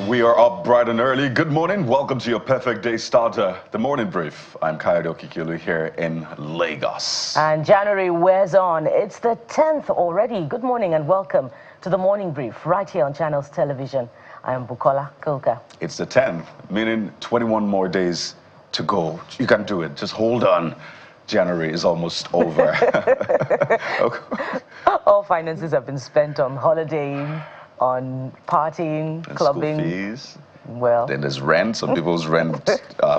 We are up bright and early. Good morning. Welcome to your perfect day starter, the morning brief. I'm Kayode Okikulu here in Lagos. And January wears on. It's the 10th already. Good morning and welcome to the morning brief right here on Channels Television. I am Bukola Koka. It's the 10th, meaning 21 more days to go. You can do it. Just hold on. January is almost over. All finances have been spent on holidaying, on partying, and clubbing. School fees. Well, Then there's rent. Some people's rent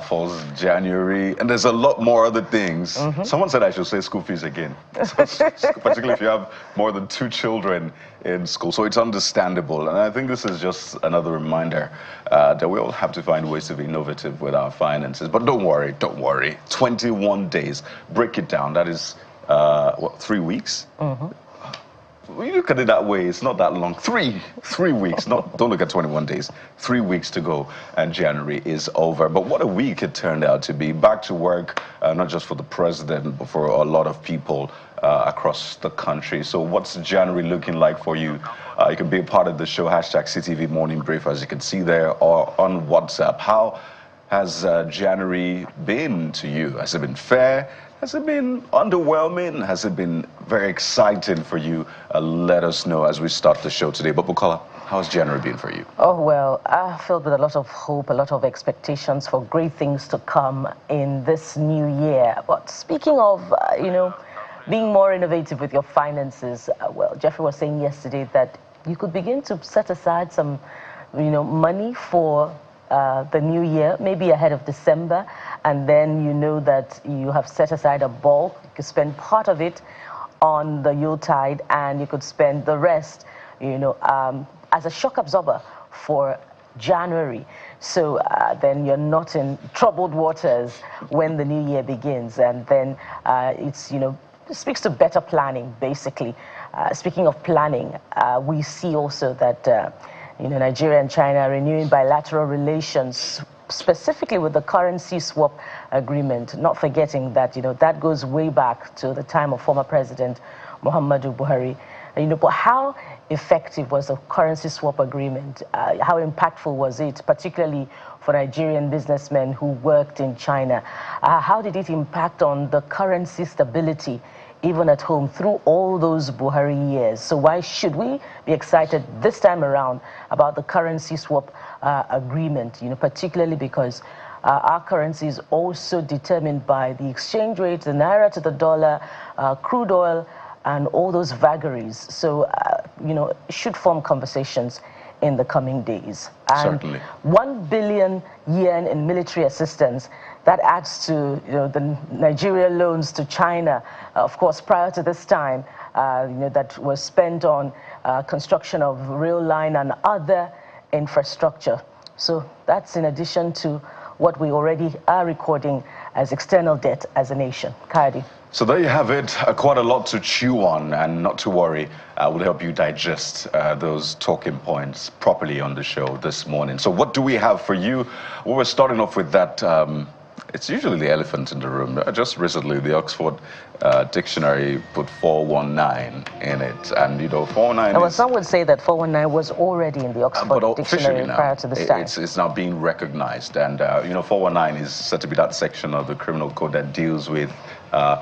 falls in January. And there's a lot more other things. Someone said I should say school fees again. Particularly if you have more than 2 children in school. So it's understandable. And I think this is just another reminder that we all have to find ways to be innovative with our finances. But don't worry, don't worry. 21 days. Break it down. That is, what, 3 weeks? When you look at it that way, it's not that long. Three weeks. Don't look at 21 days. 3 weeks to go, and January is over. But what a week it turned out to be. Back to work, not just for the president, but for a lot of people across the country. So what's January looking like for you? You can be a part of the show, #CTV Morning Brief, as you can see there, or on WhatsApp. How has January been to you? Has it been fair? Has it been underwhelming? Has it been very exciting for you? Let us know as we start the show today. But Bukola, how's January been for you? oh well, filled with a lot of hope, a lot of expectations for great things to come in this new year. But speaking of, being more innovative with your finances, well, Jeffrey was saying yesterday that you could begin to set aside some, money for the new year, maybe ahead of December, and then you know that you have set aside a bulk. You could spend part of it on the Yuletide, and you could spend the rest, as a shock absorber for January. So then you're not in troubled waters when the new year begins, and then it speaks to better planning, basically. Speaking of planning, we see also that Nigeria and China are renewing bilateral relations, specifically with the currency swap agreement, not forgetting that, that goes way back to the time of former President Muhammadu Buhari. But how effective was the currency swap agreement? How impactful was it, particularly for Nigerian businessmen who worked in China? How did it impact on the currency stability even at home through all those Buhari years? So why should we be excited this time around about the currency swap agreement, particularly because our currency is also determined by the exchange rate, the naira to the dollar, crude oil, and all those vagaries. So, it should form conversations in the coming days. And Certainly. 1 billion yen in military assistance, that adds to the Nigeria loans to China, of course, prior to this time, that was spent on construction of rail line and other infrastructure. So that's in addition to what we already are recording as external debt as a nation. Kayode. So there you have it, quite a lot to chew on, and not to worry, we'll help you digest those talking points properly on the show this morning. So what do we have for you? Well, we're starting off with that, it's usually the elephant in the room. Just recently, the Oxford Dictionary put 419 in it, and 419 well, some would say that 419 was already in the Oxford Dictionary prior to this time. It's now being recognized, and 419 is said to be that section of the criminal code that deals with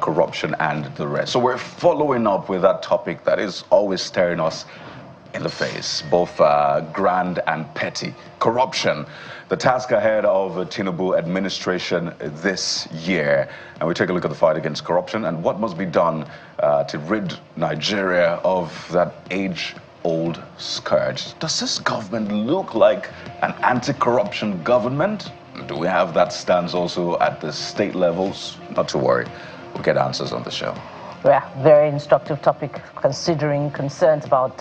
corruption and the rest. So we're following up with that topic that is always staring us in the face, both grand and petty. Corruption, the task ahead of the Tinubu administration this year. And we take a look at the fight against corruption and what must be done to rid Nigeria of that age-old scourge. Does this government look like an anti-corruption government? Do we have that stance also at the state levels? Not to worry, we'll get answers on the show. Yeah, very instructive topic, considering concerns about,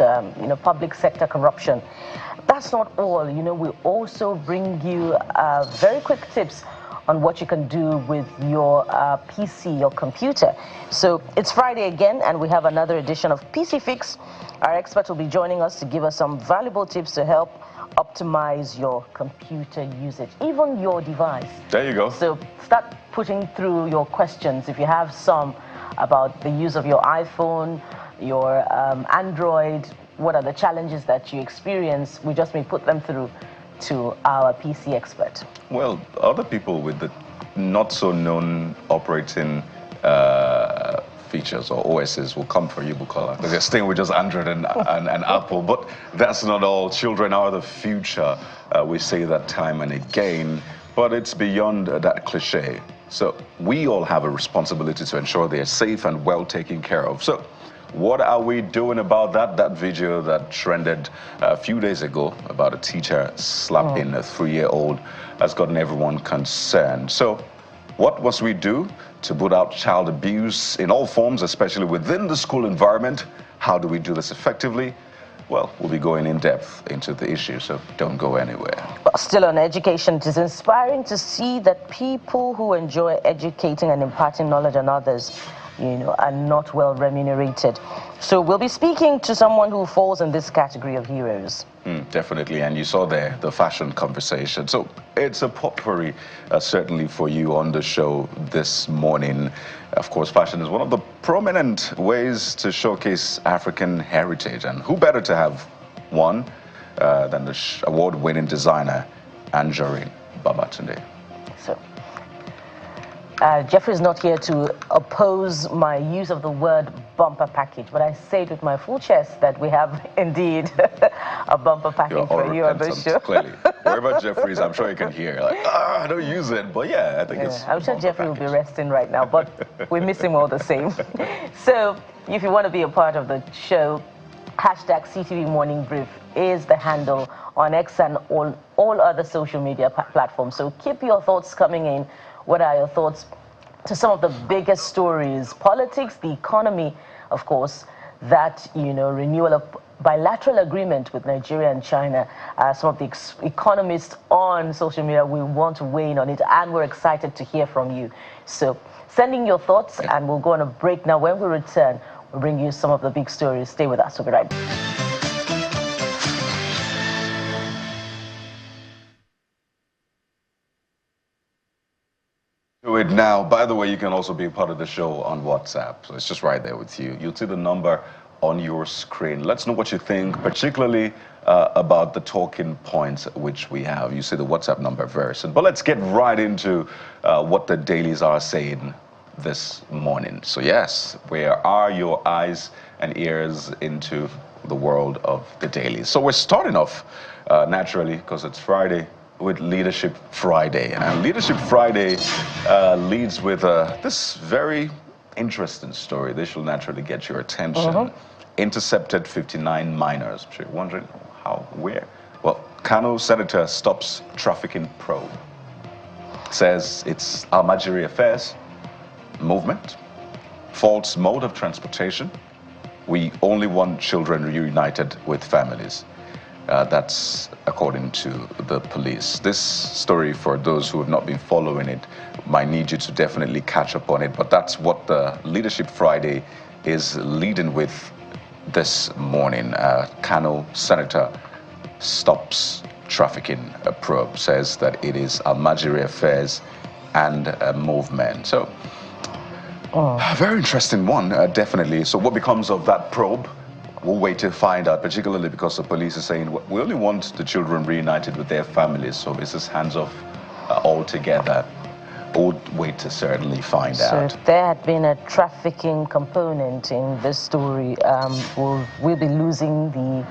public sector corruption. That's not all. We also bring you very quick tips on what you can do with your PC, your computer. So it's Friday again, and we have another edition of PC Fix. Our expert will be joining us to give us some valuable tips to help optimize your computer usage, even your device. There you go. So start putting through your questions if you have some about the use of your iPhone, your Android. What are the challenges that you experience? We just may put them through to our PC expert? Well, other people with the not-so-known operating features or OSs will come for you, Bukola, because they're staying with just Android and Apple. But that's not all. Children are the future. We say that time and again, but it's beyond that cliche. So we all have a responsibility to ensure they're safe and well taken care of. So what are we doing about that? That video that trended a few days ago about a teacher slapping a 3-year-old has gotten everyone concerned. So what must we do to put out child abuse in all forms, especially within the school environment? How do we do this effectively? Well, we'll be going in depth into the issue, so don't go anywhere. But still on education, it is inspiring to see that people who enjoy educating and imparting knowledge on others, are not well remunerated. So we'll be speaking to someone who falls in this category of heroes. Definitely, and you saw there the fashion conversation. So it's a potpourri, certainly, for you on the show this morning. Of course, fashion is one of the prominent ways to showcase African heritage, and who better to have one than the award-winning designer, Anjorin Babatunde. So, Jeffrey is not here to oppose my use of the word bumper package, but I say it with my full chest that we have indeed a bumper package for you on the show. Clearly. Wherever Jeffrey is, I'm sure you can hear, like, I don't use it, but yeah, I think it's I'm sure Jeffrey will be resting right now, but we miss him all the same. So, if you want to be a part of the show, hashtag CTV Morning Brief is the handle on X and all other social media platforms. So keep your thoughts coming in. What are your thoughts to some of the biggest stories? Politics, the economy, of course, that, renewal of bilateral agreement with Nigeria and China. Some of the economists on social media, we want to weigh in on it, and we're excited to hear from you. So sending your thoughts, and we'll go on a break now. When we return, we'll bring you some of the big stories. Stay with us. We'll be right back. Do it now. By the way, you can also be part of the show on WhatsApp. So it's just right there with you. You'll see the number on your screen. Let's know what you think, particularly about the talking points which we have. You see the WhatsApp number very soon. But let's get right into what the dailies are saying this morning. So yes, where are your eyes and ears into the world of the dailies? So we're starting off naturally, because it's Friday, with Leadership Friday. And Leadership Friday leads with this very interesting story. This will naturally get your attention. Intercepted 59 minors. I'm sure you're wondering how, where? Well, Kano senator stops trafficking probe. Says it's Almajiri affairs, movement, false mode of transportation. We only want children reunited with families. That's according to the police. This story, for those who have not been following it, might need you to definitely catch up on it. But that's what the Leadership Friday is leading with this morning. Kano senator stops trafficking probe, says that it is Almajiri affairs and a movement. So, a very interesting one, definitely. So what becomes of that probe? We'll wait to find out, particularly because the police are saying we only want the children reunited with their families, so this is hands off altogether. We'll wait to certainly find out. So if there had been a trafficking component in this story, we'll be losing the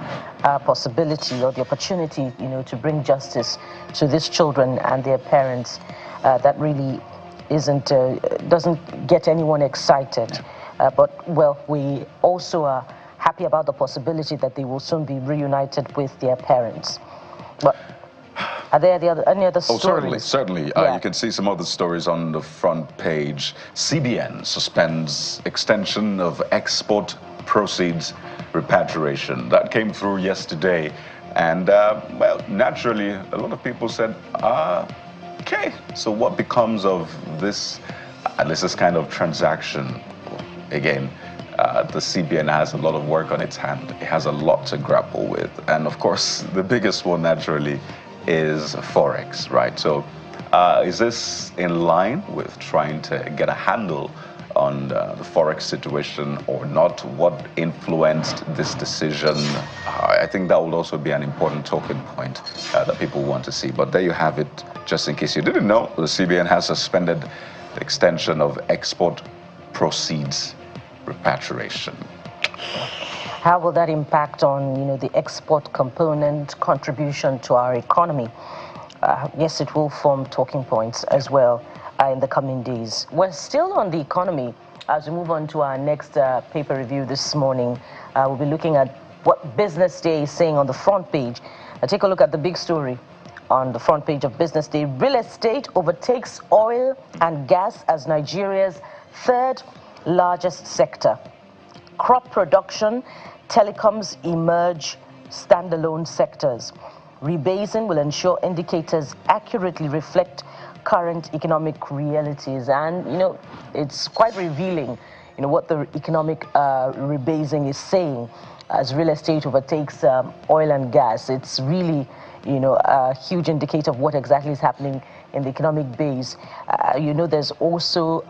possibility or the opportunity, to bring justice to these children and their parents. That really doesn't get anyone excited. But, well, we also are happy about the possibility that they will soon be reunited with their parents. But are there any other stories? Oh, certainly. You can see some other stories on the front page. CBN suspends extension of export proceeds repatriation. That came through yesterday. And, well, naturally, a lot of people said, okay, so what becomes of this kind of transaction? Again, the CBN has a lot of work on its hand. It has a lot to grapple with. And of course, the biggest one naturally is Forex, right? So is this in line with trying to get a handle on the forex situation or not? What influenced this decision? I think that will also be an important talking point that people want to see. But there you have it, just in case you didn't know, the CBN has suspended the extension of export proceeds repatriation. How will that impact on, the export component contribution to our economy? Yes, it will form talking points as well in the coming days. We're still on the economy. As we move on to our next paper review this morning, we'll be looking at what Business Day is saying on the front page. Take a look at the big story on the front page of Business Day. Real estate overtakes oil and gas as Nigeria's third largest sector. Crop production, telecoms emerge standalone sectors. Rebasing will ensure indicators accurately reflect current economic realities. And, it's quite revealing, what the economic rebasing is saying as real estate overtakes oil and gas. It's really, a huge indicator of what exactly is happening in the economic base. There's also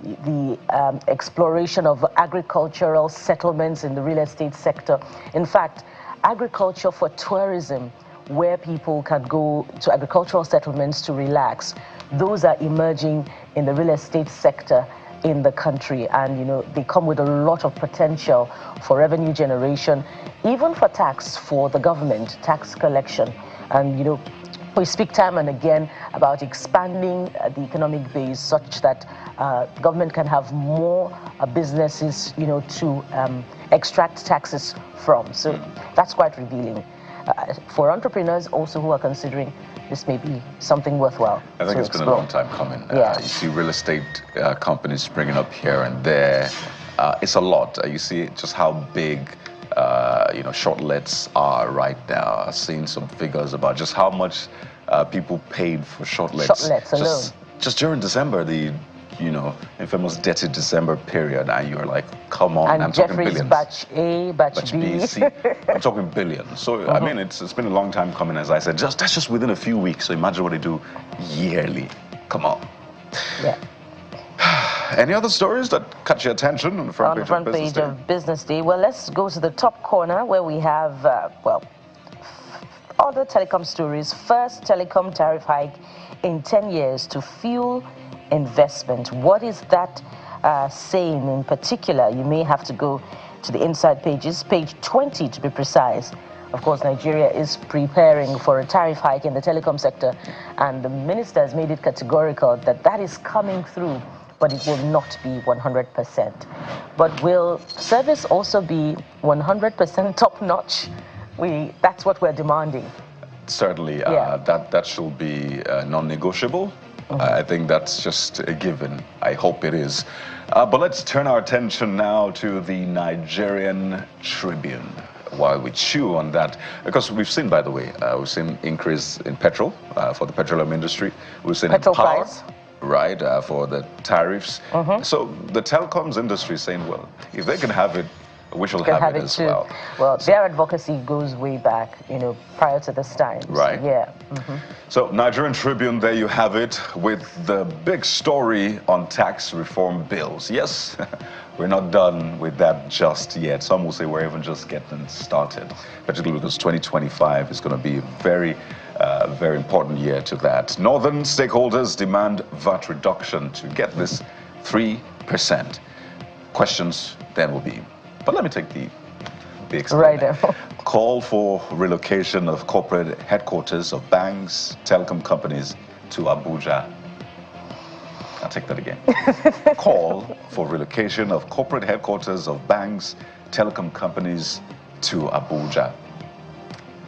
the exploration of agricultural settlements in the real estate sector. In fact, agriculture for tourism, where people can go to agricultural settlements to relax, those are emerging in the real estate sector in the country. And, they come with a lot of potential for revenue generation, even for tax for the government, tax collection. And, we speak time and again about expanding the economic base such that government can have more businesses, to extract taxes from. So that's quite revealing. For entrepreneurs also who are considering this may be something worthwhile. I think it's been a long time coming. You see real estate companies springing up here and there. It's a lot. You see just how big short lets are right now. I've seen some figures about just how much people paid for short lets. Short lets alone. Just during December, the infamous dirty December period, and you're like, come on, and I'm Jeffrey's talking billions. Batch A, batch B. C. I'm talking billions. So I mean, it's been a long time coming, as I said. That's just within a few weeks. So imagine what they do yearly. Come on. Yeah. Any other stories that catch your attention on the front page of Business Day? Well, let's go to the top corner where we have, other telecom stories. First telecom tariff hike in 10 years to fuel investment. What is that saying in particular? You may have to go to the inside pages, page 20 to be precise. Of course, Nigeria is preparing for a tariff hike in the telecom sector, and the minister has made it categorical that that is coming through, but it will not be 100%. But will service also be 100% top-notch? That's what we're demanding. Certainly, that should be non-negotiable. I think that's just a given. I hope it is. But let's turn our attention now to the Nigerian Tribune while we chew on that. Because we've seen, by the way, we've seen increase in petrol for the petroleum industry. We've seen petrol power, price. Right, for the tariffs. So the telecoms industry is saying, well, if they can have it, we shall have it as too. well. Well, their advocacy goes way back, prior to this time. Right. Yeah. So Nigerian Tribune, there you have it, with the big story on tax reform bills. Yes, we're not done with that just yet. Some will say we're even just getting started, particularly because 2025 is going to be a very important year to that. Northern stakeholders demand VAT reduction to get this 3%. Questions then will be, but let me take the experiment. Right. Call for relocation of corporate headquarters of banks, telecom companies to Abuja. I'll take that again. Call for relocation of corporate headquarters of banks, telecom companies to Abuja.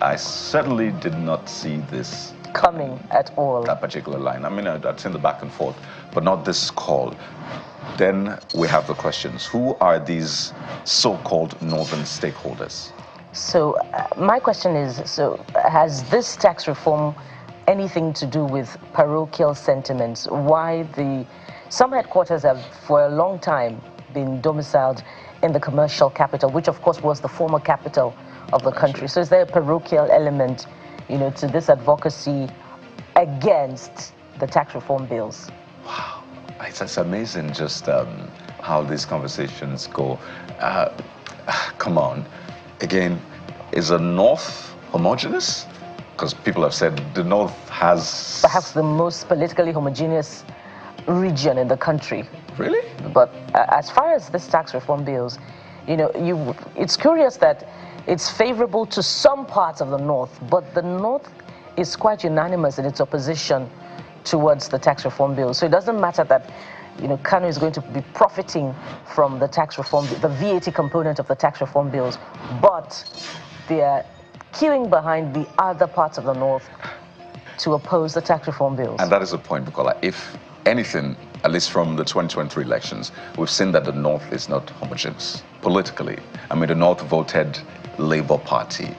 I certainly did not see this coming at all. That particular line. I mean, I've seen the back and forth, but not this call. Then we have the questions. Who are these so-called northern stakeholders? So my question is, has this tax reform anything to do with parochial sentiments? Why some headquarters have for a long time been domiciled in the commercial capital, which of course was the former capital of the country. So is there a parochial element, to this advocacy against the tax reform bills? Wow. It's amazing just how these conversations go. Come on. Again, is the North homogeneous? Because people have said the North has... perhaps the most politically homogeneous region in the country. Really? But as far as this tax reform bills, it's curious that it's favorable to some parts of the North, but the North is quite unanimous in its opposition towards the tax reform bill. So it doesn't matter that Kano is going to be profiting from the tax reform, the VAT component of the tax reform bills, but they are queuing behind the other parts of the North to oppose the tax reform bills. And that is the point, Bukola. If anything, at least from the 2023 elections, we've seen that the North is not homogeneous politically. I mean, the North voted Labour Party.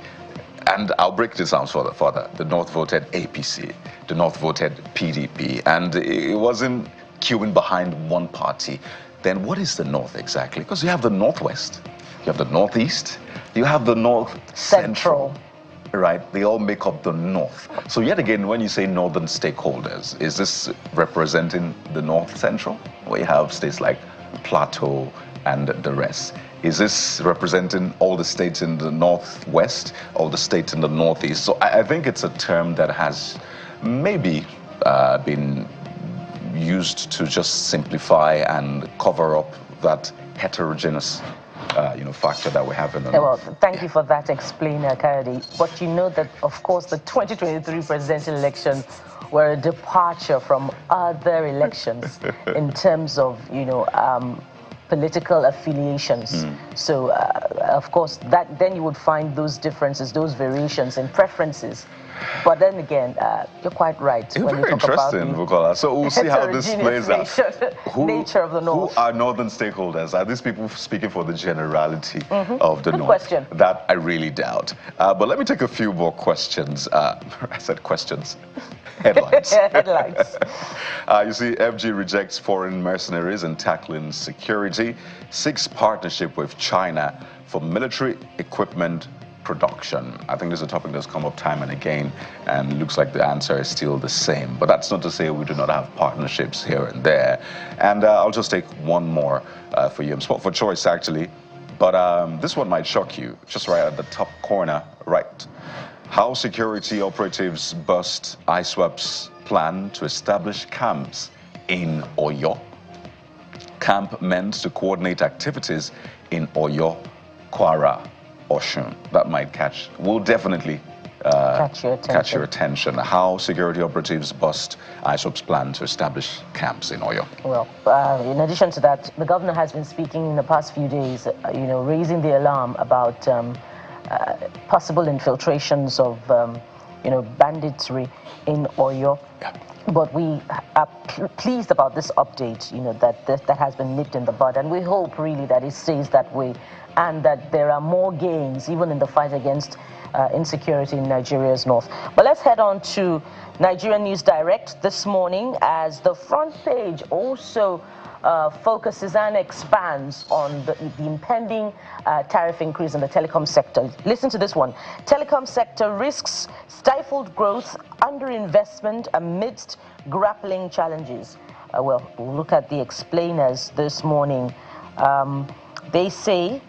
And I'll break this down further. The North voted APC. The North voted PDP. And it wasn't queuing behind one party. Then what is the North exactly? Because you have the Northwest, you have the Northeast, you have the North Central. Right? They all make up the North. So yet again, when you say northern stakeholders, is this representing the North Central? Where you have states like Plateau and the rest. Is this representing all the states in the Northwest, all the states in the Northeast? So I think it's a term that has maybe been used to just simplify and cover up that heterogeneous factor that we have in the North. Well, thank you for that explainer, Kayode. But you know that, of course, the 2023 presidential elections were a departure from other elections in terms of, political affiliations. So, of course, then you would find those differences, those variations in preferences. But then again, you're quite right. It's very interesting, Bukola. So we'll see how this plays out. Nature of the North. Who are northern stakeholders? Are these people speaking for the generality of the Good North? Question. That I really doubt. But let me take a few more questions. I said questions. Headlines. Headlines. You see, FG rejects foreign mercenaries and tackling security, seeks partnership with China for military equipment production. I think this is a topic that's come up time and again, and looks like the answer is still the same. But that's not to say we do not have partnerships here and there. And I'll just take one more for you. I'm spot for choice, actually. But this one might shock you, just right at the top corner, right. How security operatives bust ISWAP's plan to establish camps in Oyo. Camp meant to coordinate activities in Oyo, Kwara, Oshun. That might will definitely catch your attention. How security operatives bust ISWAP's plan to establish camps in Oyo. Well, in addition to that, the governor has been speaking in the past few days, raising the alarm about possible infiltrations of, banditry in Oyo. Yeah. But we are pleased about this update, that has been nipped in the bud. And we hope really that it stays that way and that there are more gains even in the fight against insecurity in Nigeria's north. But let's head on to Nigerian News Direct this morning, as the front page also focuses and expands on the impending tariff increase in the telecom sector. Listen to this one. Telecom sector risks stifled growth, underinvestment amidst grappling challenges. We'll look at the explainers this morning. They say,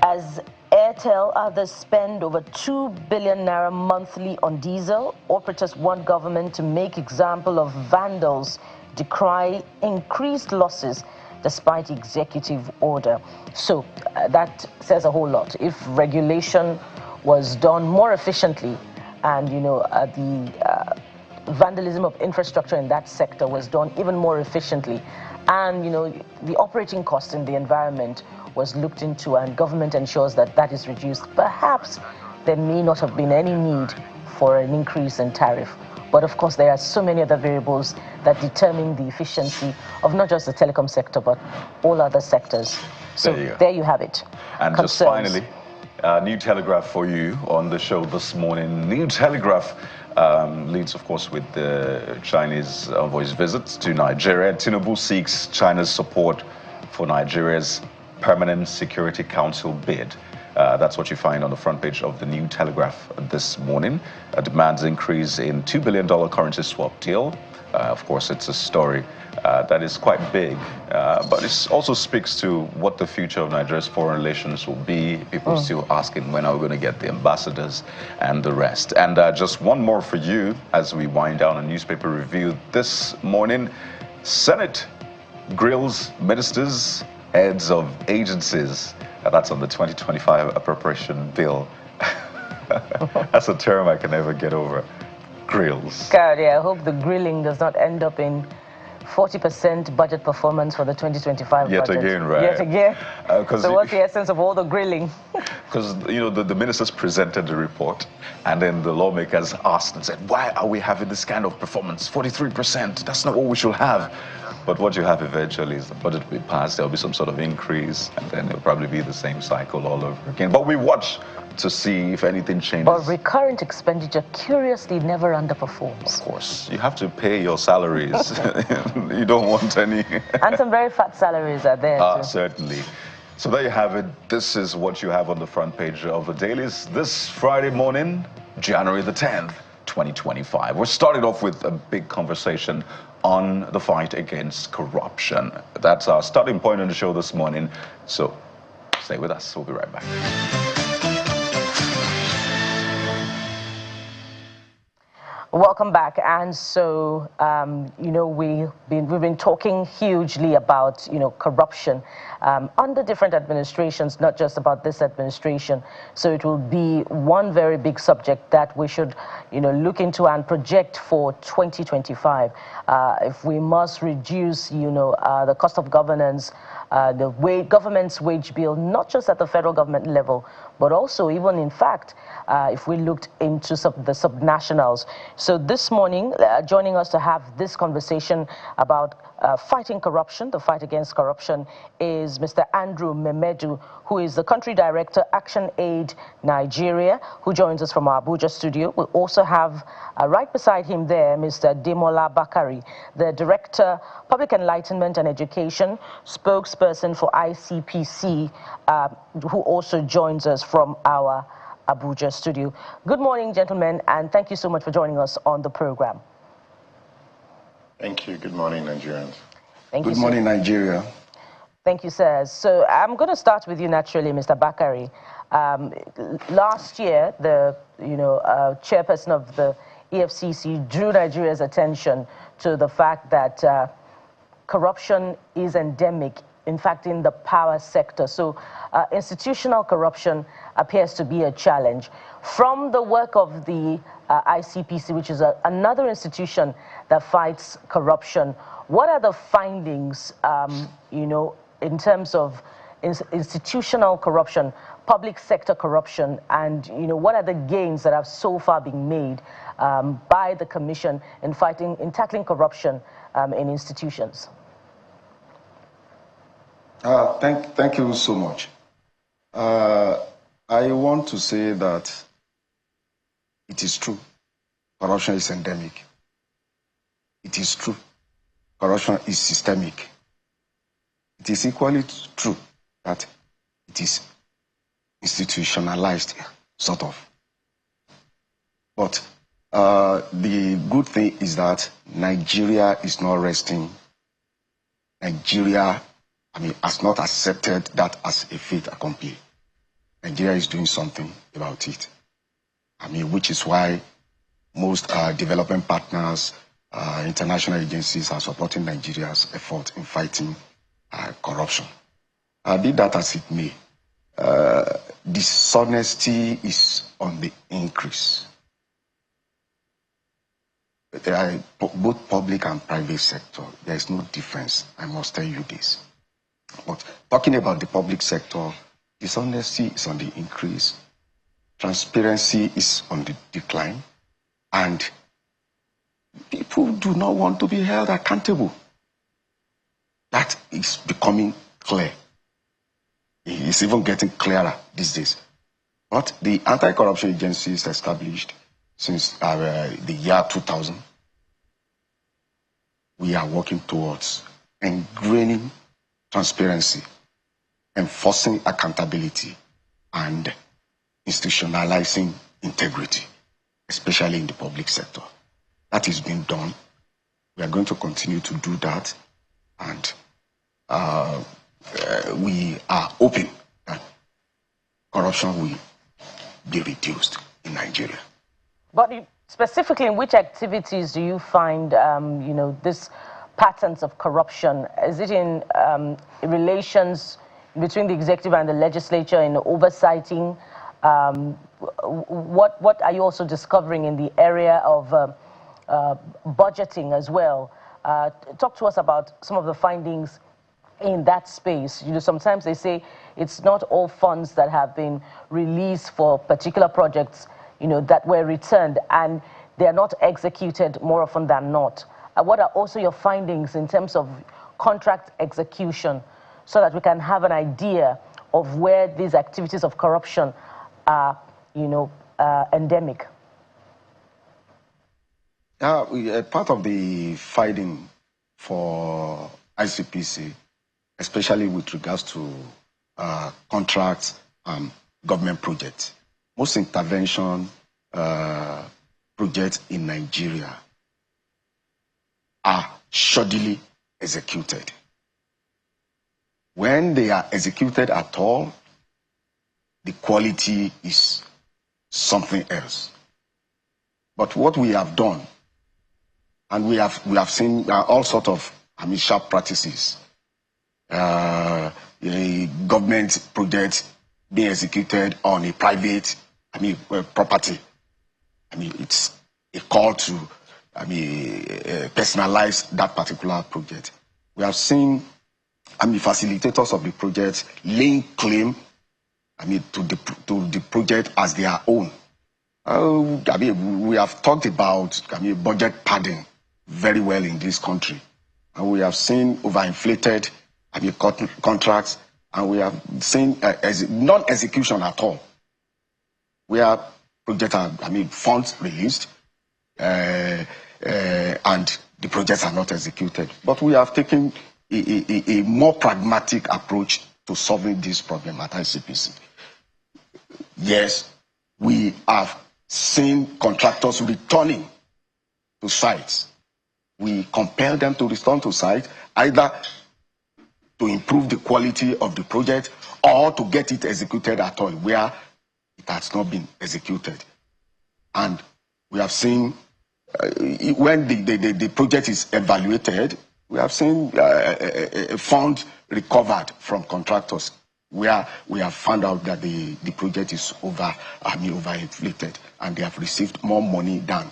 as Airtel, others spend over 2 billion naira monthly on diesel, operators want government to make example of vandals, decry increased losses despite executive order. So that says a whole lot. If regulation was done more efficiently and, the vandalism of infrastructure in that sector was done even more efficiently, and, the operating cost in the environment was looked into and government ensures that that is reduced, perhaps there may not have been any need for an increase in tariff. But of course, there are so many other variables that determine the efficiency of not just the telecom sector, but all other sectors. So there you have it. And Concerns. Just finally, New Telegraph for you on the show this morning. New Telegraph leads, of course, with the Chinese envoy's visit to Nigeria. Tinubu seeks China's support for Nigeria's Permanent Security Council bid. That's what you find on the front page of the New Telegraph this morning. Demands increase in $2 billion currency swap deal. Of course, it's a story that is quite big, but it also speaks to what the future of Nigeria's foreign relations will be. People still asking when are we going to get the ambassadors and the rest. And just one more for you as we wind down a newspaper review this morning. Senate grills ministers, heads of agencies. That's on the 2025 appropriation bill. That's a term I can never get over. Grills. God, yeah, I hope the grilling does not end up in 40% budget performance for the 2025 Yet budget. again, right? Yet again. So what's the essence of all the grilling? Because, you know, the ministers presented the report, and then the lawmakers asked and said, why are we having this kind of performance? 43%, that's not what we should have. But what you have eventually is the budget will be passed, there'll be some sort of increase, and then it'll probably be the same cycle all over again. But we watch to see if anything changes. But recurrent expenditure curiously never underperforms. Of course. You have to pay your salaries. You don't want any. And some very fat salaries are there too. Certainly. So there you have it. This is what you have on the front page of the dailies this Friday morning, January the 10th, 2025. We're starting off with a big conversation on the fight against corruption. That's our starting point on the show this morning. So stay with us. We'll be right back. Welcome back. And so, you know, we've been talking hugely about, you know, corruption under different administrations, not just about this administration. So it will be one very big subject that we should, you know, look into and project for 2025. If we must reduce, you know, the cost of governance, the government's wage bill, not just at the federal government level, but also even, in fact, if we looked into the subnationals. So this morning, joining us to have this conversation about fighting corruption, the fight against corruption, is Mr. Andrew Memedu, who is the Country Director, Action Aid Nigeria, who joins us from our Abuja studio. We also have, right beside him there, Mr. Demola Bakari, the Director, Public Enlightenment and Education, spokesperson for ICPC, who also joins us from our Abuja studio. Good morning, gentlemen, and thank you so much for joining us on the program. Thank you. Good morning, Nigerians. Good morning, Nigeria. Thank you, sir. So I'm going to start with you naturally, Mr. Bakari. Last year, the chairperson of the EFCC drew Nigeria's attention to the fact that corruption is endemic, in fact, in the power sector. So institutional corruption appears to be a challenge. From the work of the ICPC, which is another institution that fights corruption, what are the findings, you know, in terms of institutional corruption, public sector corruption, and, you know, what are the gains that have so far been made by the Commission in tackling corruption in institutions? Thank you so much. I want to say that it is true, corruption is endemic. It is true, corruption is systemic. It is equally true that it is institutionalized, sort of. But the good thing is that Nigeria is not resting. Nigeria, has not accepted that as a fait accompli. Nigeria is doing something about it. Which is why most development partners, international agencies are supporting Nigeria's effort in fighting corruption. Be that as it may, dishonesty is on the increase. Both public and private sector, there is no difference, I must tell you this. But talking about the public sector, dishonesty is on the increase, transparency is on the decline, and people do not want to be held accountable. That is becoming clear. It's even getting clearer these days. But the anti-corruption agencies established since the year 2000, we are working towards ingraining transparency, enforcing accountability, and institutionalizing integrity, especially in the public sector. That is being done. We are going to continue to do that, and we are hoping that corruption will be reduced in Nigeria. But specifically, in which activities do you find, this patterns of corruption? Is it in relations between the executive and the legislature in oversighting? What are you also discovering in the area of budgeting as well? Talk to us about some of the findings in that space. Sometimes they say it's not all funds that have been released for particular projects, that were returned, and they are not executed more often than not. What are also your findings in terms of contract execution, so that we can have an idea of where these activities of corruption are, endemic? Part of the fighting for ICPC, especially with regards to contracts and government projects, most intervention projects in Nigeria are shoddily executed. When they are executed at all, the quality is something else. But what we have done, and we have seen all sorts of sharp practices, government projects being executed on a private property. It's a call to personalize that particular project. We have seen facilitators of the project laying claim to the project as their own. We have talked about budget padding very well in this country, and we have seen overinflated contracts, and we have seen non-execution at all, where projects are funds released and the projects are not executed. But we have taken a more pragmatic approach to solving this problem at ICPC. Yes, we have seen contractors returning to sites. We compel them to return to site, either to improve the quality of the project or to get it executed at all, where it has not been executed. And we have seen when the project is evaluated, we have seen a fund recovered from contractors, where we have found out that the project is overinflated, and they have received more money than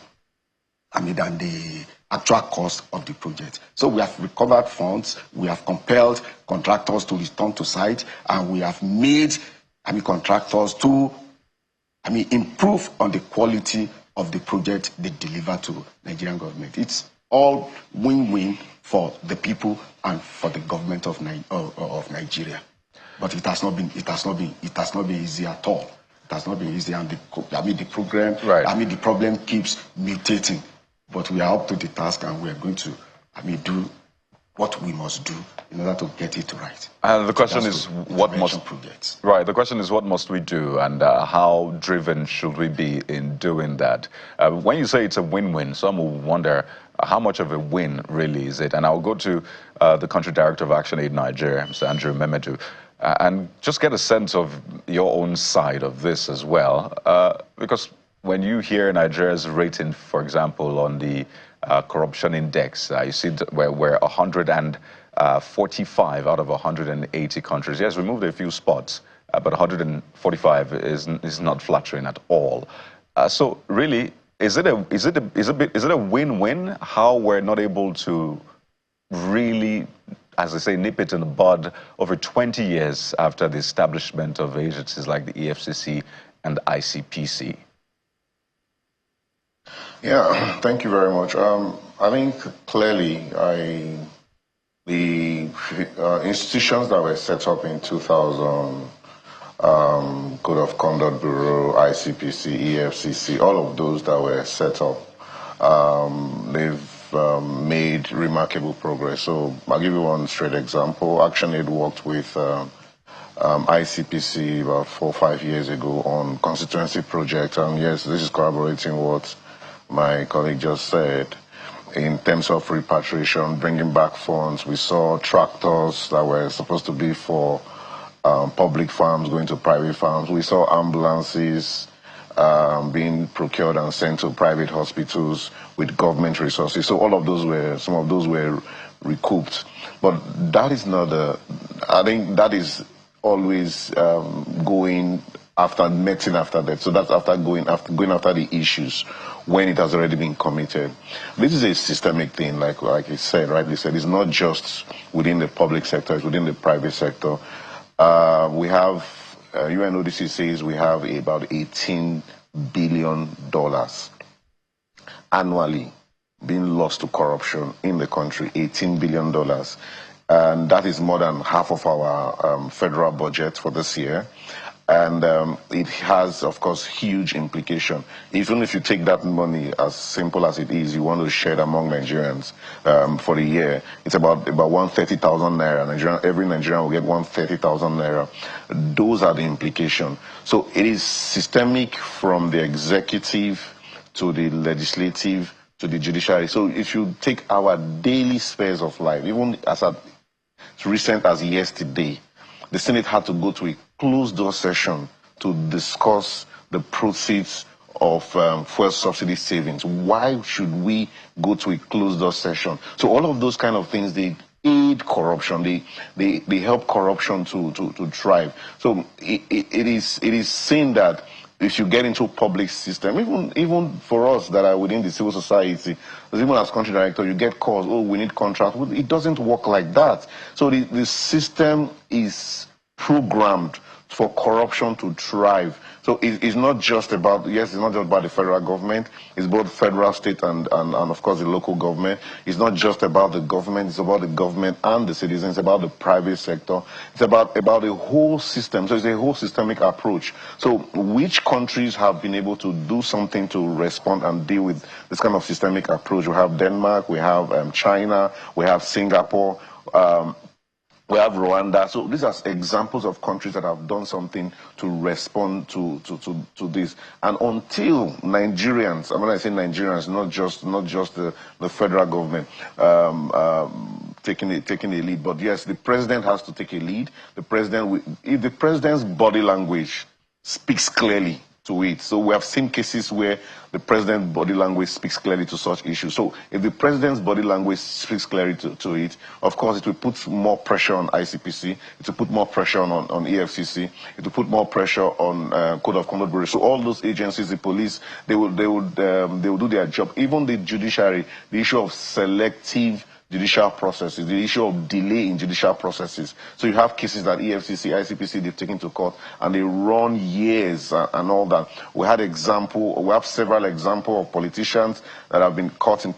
the actual cost of the project. So we have recovered funds, we have compelled contractors to return to site, and we have made contractors to improve on the quality of the project they deliver to Nigerian government. It's all win-win for the people and for the government of Nigeria. But it has not been easy at all. It has not been easy, and the program, right. The problem keeps mutating. But we are up to the task, and we are going to do what we must do in order to get it right. And the question is, what must projects? Right. The question is, what must we do, and how driven should we be in doing that? When you say it's a win-win, some will wonder how much of a win really is it? And I'll go to the Country Director of ActionAid Nigeria, Mr. Andrew Memedu, and just get a sense of your own side of this as well, because when you hear Nigeria's rating, for example, on the corruption index, you see we're 145 out of 180 countries. Yes, we moved a few spots, but 145 is not flattering at all. So really, is it a win-win how we're not able to really, as I say, nip it in the bud over 20 years after the establishment of agencies like the EFCC and the ICPC? Yeah, thank you very much. I think clearly the institutions that were set up in 2000, Code of Conduct Bureau, ICPC, EFCC, all of those that were set up, they've made remarkable progress. So I'll give you one straight example. ActionAid worked with ICPC about 4 or 5 years ago on constituency projects. And yes, this is corroborating what my colleague just said. In terms of repatriation, bringing back funds, we saw tractors that were supposed to be for public farms going to private farms. We saw ambulances being procured and sent to private hospitals with government resources. So all of those were, some of those were recouped. But that is not I think that is always going after medicine after that. So that's after going after the issues when it has already been committed. This is a systemic thing, like I said, rightly said. It's not just within the public sector, it's within the private sector. We have, UNODC says we have about $18 billion annually being lost to corruption in the country, $18 billion. And that is more than half of our federal budget for this year. And it has, of course, huge implication. Even if you take that money, as simple as it is, you want to share it among Nigerians for the year, it's about 130,000 naira. Every Nigerian will get 130,000 naira. Those are the implications. So it is systemic from the executive to the legislative to the judiciary. So if you take our daily spheres of life, even as recent as yesterday, the Senate had to go to a closed-door session to discuss the proceeds of fuel subsidy savings. Why should we go to a closed-door session? So all of those kind of things, they aid corruption. They help corruption to thrive. So it is seen that if you get into a public system, even for us that are within the civil society, even as country director, you get calls, oh, we need contracts. It doesn't work like that. So the system is programmed for corruption to thrive. So it's not just about, yes, it's not just about the federal government, it's both federal, state, and of course the local government. It's not just about the government, it's about the government and the citizens, it's about the private sector. It's about a whole system. So it's a whole systemic approach. So which countries have been able to do something to respond and deal with this kind of systemic approach? We have Denmark, we have China, we have Singapore, we have Rwanda. So these are examples of countries that have done something to respond to this. And until Nigerians, and when I say Nigerians, not just the federal government taking a lead, but yes, the president has to take a lead. If the president's body language speaks clearly to it. So we have seen cases where the president's body language speaks clearly to such issues. So if the president's body language speaks clearly to it, of course it will put more pressure on ICPC, it will put more pressure on EFCC, it will put more pressure on Code of Conduct Bureau. So all those agencies, the police, they will do their job. Even the judiciary, the issue of selective judicial processes, the issue of delay in judicial processes. So you have cases that EFCC, ICPC, they've taken to court and they run years and all that. We have several examples of politicians that have been caught in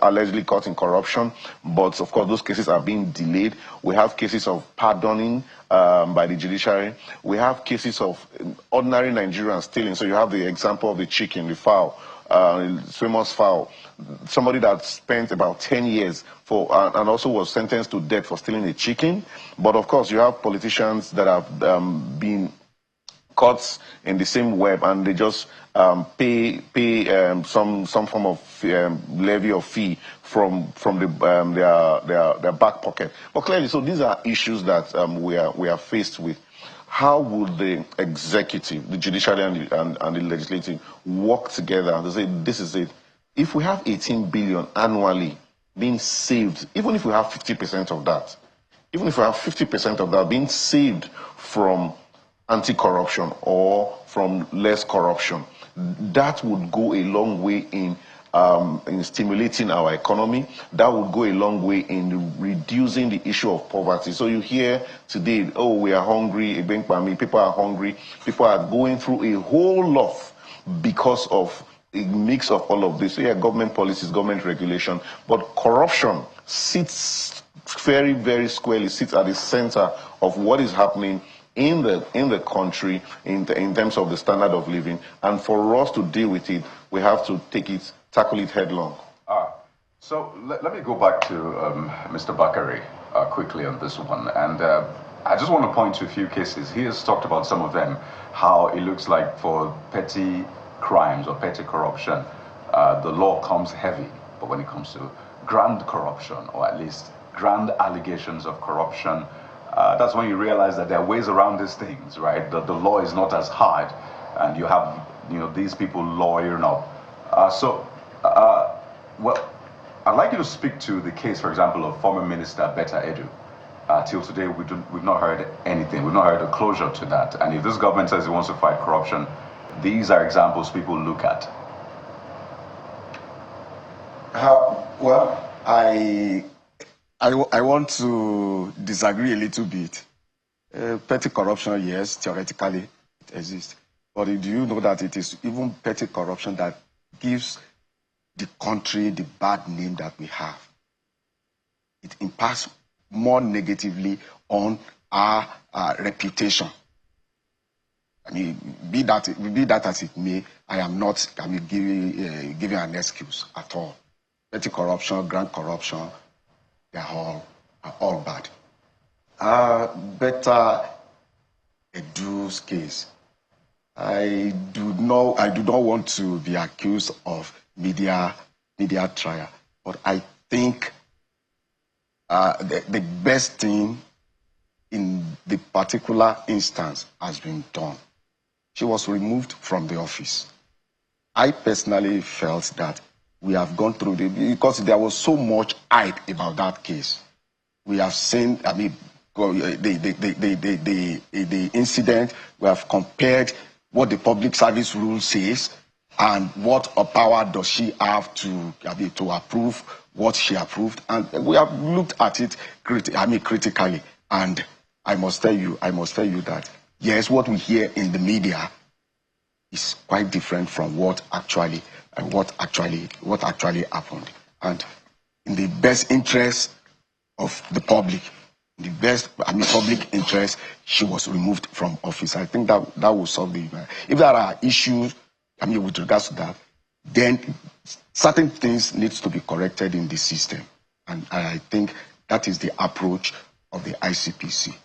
allegedly caught in corruption, but of course those cases are being delayed. We have cases of pardoning by the judiciary. We have cases of ordinary Nigerians stealing. So you have the example of the chicken, the fowl, famous fowl. Somebody that spent about 10 years and also was sentenced to death for stealing a chicken. But of course, you have politicians that have been caught in the same web, and they just pay some form of levy or fee from their back pocket. But clearly, so these are issues that we are faced with. How would the executive, the judiciary, and the legislative work together to say this is it? If we have 18 billion annually being saved, even if we have 50% of that, even if we have 50% of that being saved from anti-corruption or from less corruption, that would go a long way in stimulating our economy. That would go a long way in reducing the issue of poverty. So you hear today, oh, we are hungry, people are hungry, people are going through a whole lot because of a mix of all of this. So yeah, government policies, government regulation, but corruption sits very, very squarely, sits at the center of what is happening in the country in terms of the standard of living. And for us to deal with it, we have to tackle it headlong. So let me go back to Mr. Bakari quickly on this one. And I just want to point to a few cases. He has talked about some of them, how it looks like for petty crimes or petty corruption, the law comes heavy. But when it comes to grand corruption, or at least grand allegations of corruption, that's when you realize that there are ways around these things, right? The law is not as hard, and you have, these people lawyering up. Well, I'd like you to speak to the case, for example, of former Minister Betta Edu. Till today, we've not heard anything. We've not heard a closure to that. And if this government says it wants to fight corruption, these are examples people look at. Well, I want to disagree a little bit. Petty corruption, yes, theoretically it exists. But do you know that it is even petty corruption that gives the country the bad name that we have? It impacts more negatively on our reputation. I mean, be that as it may, I am not giving an excuse at all. Petty corruption, grand corruption, they are all bad. Betta Edu's case, I do not want to be accused of media trial, but I think the best thing in the particular instance has been done. She was removed from the office. I personally felt that we have gone through because there was so much hype about that case. We have seen, I mean, the incident. We have compared what the public service rule says and what power does she have to approve what she approved. And we have looked at it critically. And I must tell you that yes, what we hear in the media is quite different from what actually happened. And in the best interest of the public, public interest, she was removed from office. I think that will solve the. If there are issues, with regards to that, then certain things needs to be corrected in the system, and I think that is the approach of the ICPC.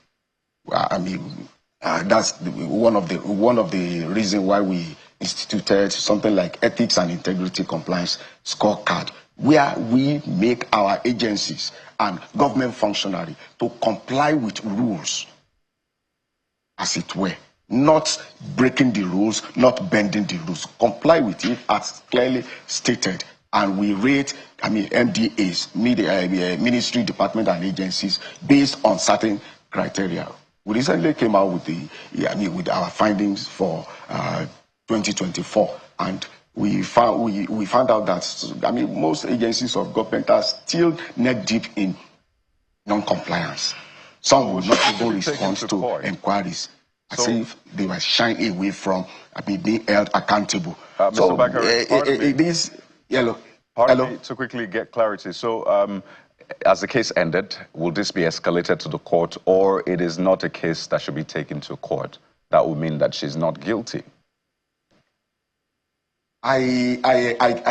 That's one of the reasons why we instituted something like ethics and integrity compliance scorecard, where we make our agencies and government functionaries to comply with rules, as it were, not breaking the rules, not bending the rules, comply with it as clearly stated. And we rate, MDAs, ministry, department, and agencies based on certain criteria. We recently came out with with our findings for 2024, and we found out that most agencies of government are still neck deep in non-compliance. Some will not even respond to inquiries, as if they were shying away from being held accountable. Mr. Bakare, pardon me, to quickly get clarity. So, as the case ended, will this be escalated to the court, or it is not a case that should be taken to court? That would mean that she's not guilty. I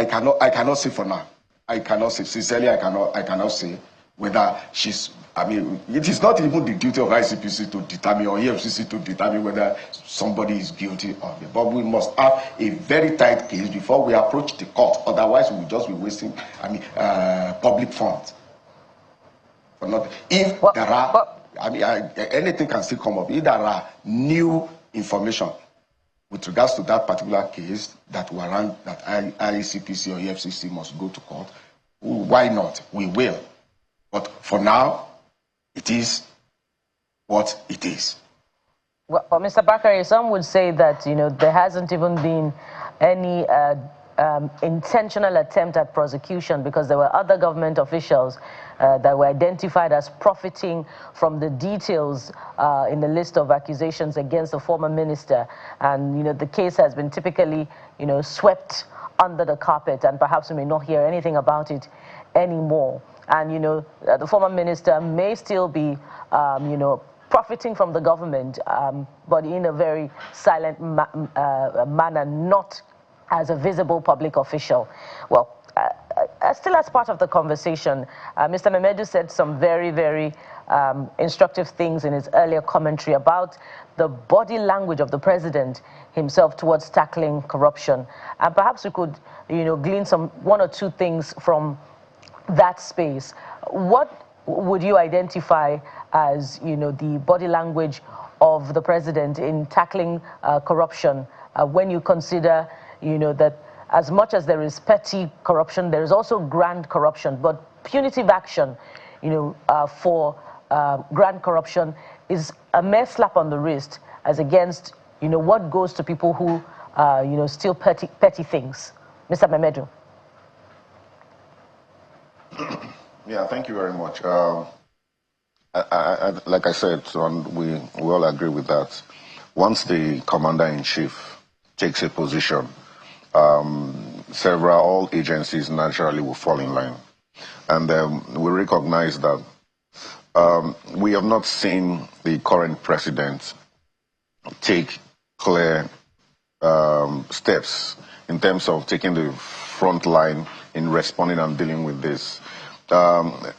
cannot say for now. I cannot say, sincerely, I cannot say whether she's, it is not even the duty of ICPC to determine, or EFCC to determine whether somebody is guilty of it. But we must have a very tight case before we approach the court. Otherwise, we will just be wasting, public funds. For nothing. If there are, anything can still come up. If there are new information with regards to that particular case that warrant that ICPC or EFCC must go to court, why not? We will. But for now, it is what it is. Well, Mr. Bakare, some would say that there hasn't even been any intentional attempt at prosecution, because there were other government officials that were identified as profiting from the details in the list of accusations against the former minister, and the case has been typically swept under the carpet, and perhaps we may not hear anything about it anymore. And the former minister may still be profiting from the government, but in a very silent manner, not as a visible public official. Well, still as part of the conversation, Mr. Memedu said some very, very instructive things in his earlier commentary about the body language of the president himself towards tackling corruption. And perhaps we could, glean one or two things from that space. What would you identify as, the body language of the president in tackling corruption when you consider, that as much as there is petty corruption, there is also grand corruption, but punitive action, for grand corruption is a mere slap on the wrist as against, what goes to people who, steal petty things. Mr. Memedu. Yeah, thank you very much. Like I said, we all agree with that. Once the commander-in-chief takes a position, all agencies naturally will fall in line. And we recognize that we have not seen the current president take clear steps in terms of taking the front line in responding and dealing with this.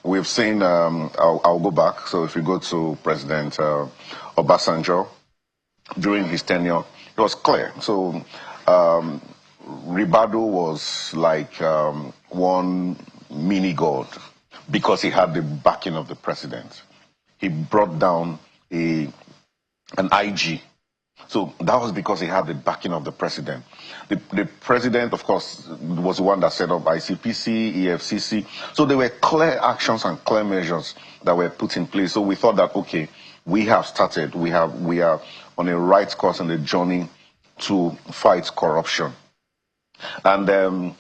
We've seen, I'll go back, so if you go to President Obasanjo, during his tenure, it was clear. So Ribado was like one mini-god because he had the backing of the president. He brought down an IG. So that was because he had the backing of the president. The president, of course, was the one that set up ICPC, EFCC. So there were clear actions and clear measures that were put in place. So we thought that, okay, we have started. We are on a right course on the journey to fight corruption. And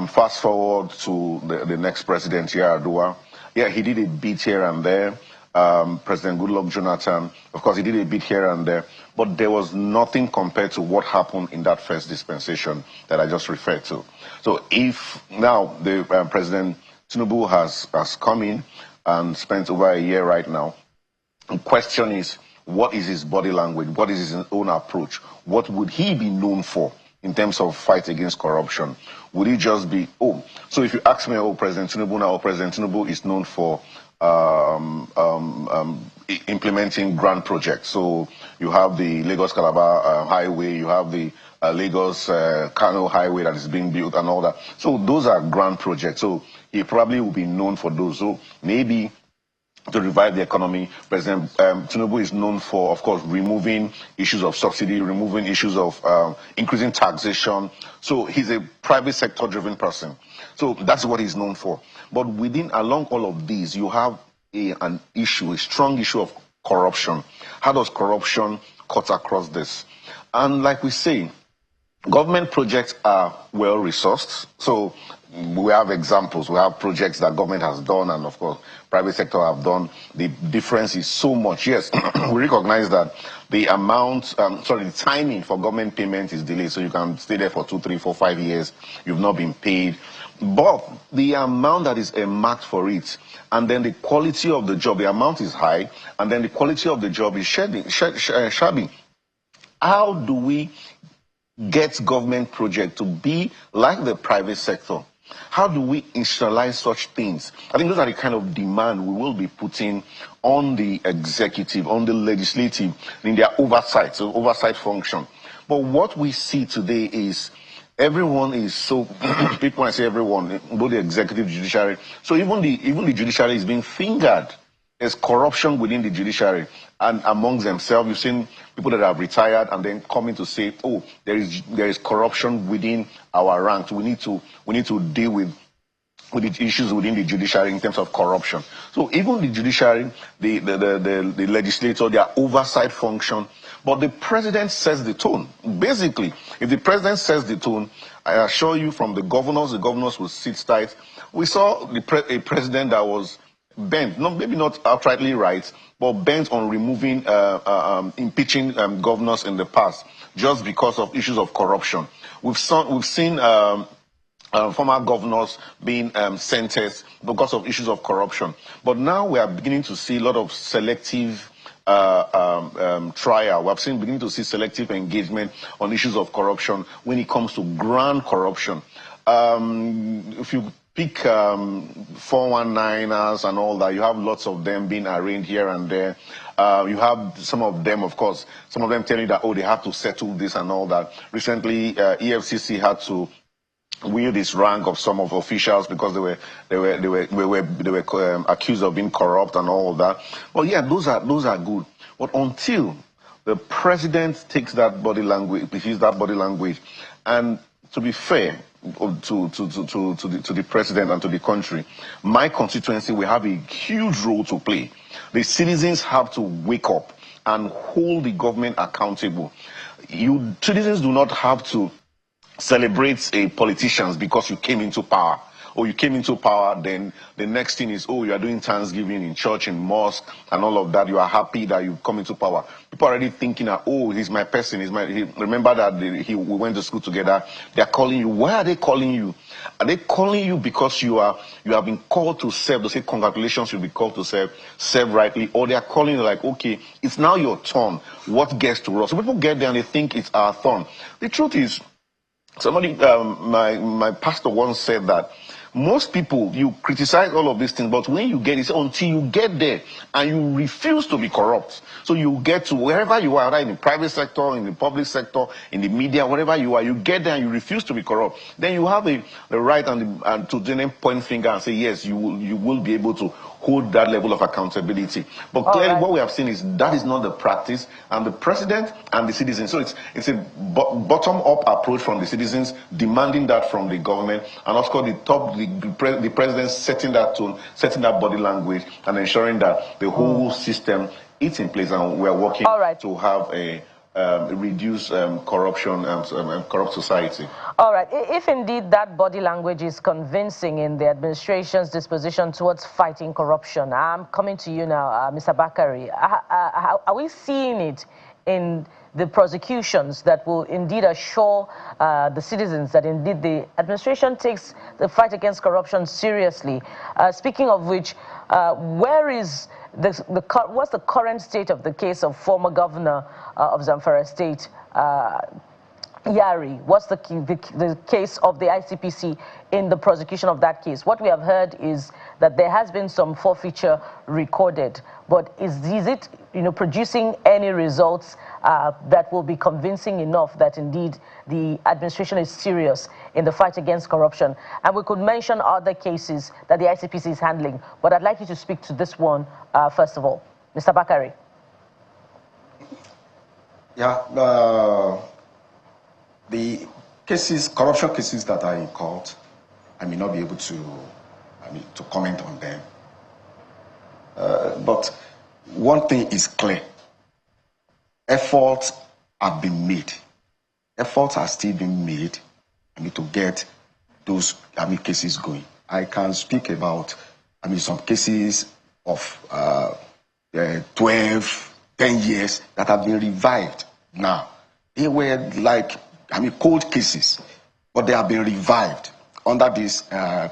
fast forward to the next president, Yar'Adua. Yeah, he did a bit here and there. President Goodluck Jonathan, of course, he did a bit here and there, but there was nothing compared to what happened in that first dispensation that I just referred to. So if now the President Tinubu has come in and spent over a year right now, the question is, what is his body language? What is his own approach? What would he be known for in terms of fight against corruption? Would he just be, so if you ask me, President Tinubu is known for implementing grand projects. So you have the Lagos-Calabar highway, you have the Lagos-Kano highway that is being built and all that. So those are grand projects. So he probably will be known for those. So maybe to revive the economy, President Tinubu is known for, of course, removing issues of subsidy, removing issues of increasing taxation. So he's a private sector-driven person. So that's what he's known for. But along all of these, you have a strong issue of corruption. How does corruption cut across this? And like we say, government projects are well resourced. So we have examples. We have projects that government has done and, of course, private sector have done. The difference is so much. Yes, we recognize that the the timing for government payment is delayed. So you can stay there for 2, 3, 4, 5 years. You've not been paid. But the amount that is earmarked for it, and then the quality of the job, the amount is high, and then the quality of the job is shabby. How do we get government project to be like the private sector? How do we institutionalize such things? I think those are the kind of demand we will be putting on the executive, on the legislative, in their oversight, so oversight function. But what we see today is everyone is so, people, when I say everyone, both the executive, judiciary, so even the judiciary is being fingered. There's corruption within the judiciary and amongst themselves. You've seen people that have retired and then coming to say, there is corruption within our ranks. We need to deal with the issues within the judiciary in terms of corruption. So even the judiciary, the legislature, their oversight function, but the president sets the tone. Basically, if the president sets the tone, I assure you from the governors will sit tight. We saw a president that was bent, maybe not outrightly right, but bent on removing, impeaching governors in the past just because of issues of corruption. We've seen former governors being sentenced because of issues of corruption. But now we are beginning to see a lot of selective trial. We're beginning to see selective engagement on issues of corruption when it comes to grand corruption. If you pick 419ers and all that. You have lots of them being arraigned here and there. You have some of them, of course, some of them telling you that, oh, they have to settle this and all that. Recently, EFCC had to wield its rank of some of officials because they were accused of being corrupt and all of that. Well, yeah, those are good. But until the president takes that body language, uses that body language, and to be fair to the president and to the country, my constituency will have a huge role to play. The citizens have to wake up and hold the government accountable. Citizens do not have to celebrate politicians because you came into power. Or you came into power, then the next thing is, oh, you are doing Thanksgiving in church, in mosque, and all of that. You are happy that you come into power. People are already thinking that, oh, he's my person. Remember that we went to school together. They are calling you. Why are they calling you? Are they calling you because you have been called to serve? They say, congratulations, you'll be called to serve rightly. Or they are calling you like, okay, it's now your turn. What gets to us? So people get there and they think it's our turn. The truth is, somebody, my pastor once said that most people, you criticize all of these things, but when you get it, until you get there and you refuse to be corrupt. So you get to wherever you are, either in the private sector, in the public sector, in the media, wherever you are, you get there and you refuse to be corrupt. Then you have the right and to then point finger and say, yes, you will be able to hold that level of accountability. But clearly what we have seen is that is not the practice, and the president and the citizens. So it's a bottom-up approach from the citizens, demanding that from the government, and of course the president setting that tone, setting that body language, and ensuring that the whole system is in place, and we are working to have a reduce corruption and corrupt society. All right. If indeed that body language is convincing in the administration's disposition towards fighting corruption, I'm coming to you now, Mr. Bakari. Are we seeing it in the prosecutions that will indeed assure the citizens that indeed the administration takes the fight against corruption seriously? Speaking of which, where is what's the current state of the case of former governor of Zamfara State, Yari? What's the case of the ICPC in the prosecution of that case? What we have heard is that there has been some forfeiture recorded, but is it producing any results that will be convincing enough that indeed the administration is serious in the fight against corruption? And we could mention other cases that the ICPC is handling, but I'd like you to speak to this one first of all. Mr. Bakari. Yeah, the corruption cases that are in court, I may not be able to comment on them. But one thing is clear. Efforts have been made. Efforts are still being made to get those cases going. I can speak about some cases of 12, 10 years that have been revived now. They were like cold cases, but they have been revived under this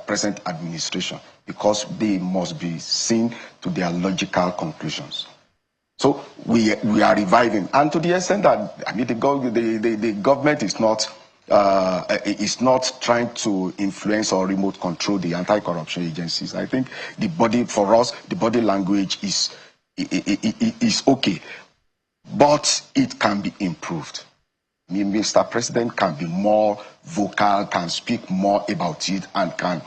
present administration because they must be seen to their logical conclusions. So we are reviving, and to the extent that the government is not trying to influence or remote control the anti-corruption agencies. I think the body language is okay, but it can be improved. Mr. President can be more vocal, can speak more about it, and can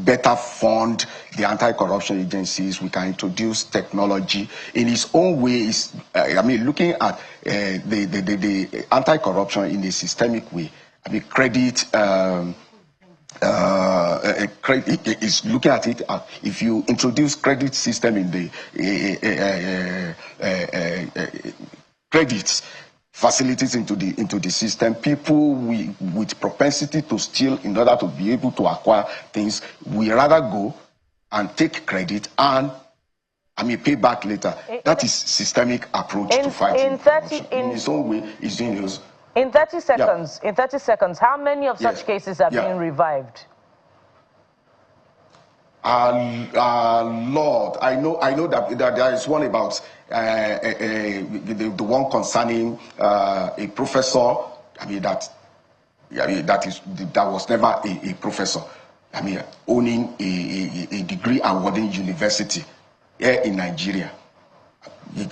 better fund the anti-corruption agencies. We can introduce technology in its own ways. Looking at the anti-corruption in a systemic way. Credit is looking at it. If you introduce credit system in the credits facilities into the system, people with propensity to steal in order to be able to acquire things, we rather go and take credit and pay back later. That is systemic approach to fighting corruption. In its own way, it's doing this. In 30 seconds, in 30 seconds, how many of such cases are being revived? Lord, I know that there is one about the one concerning a professor. That I mean, that was never a professor. I mean, owning a degree awarding university here in Nigeria.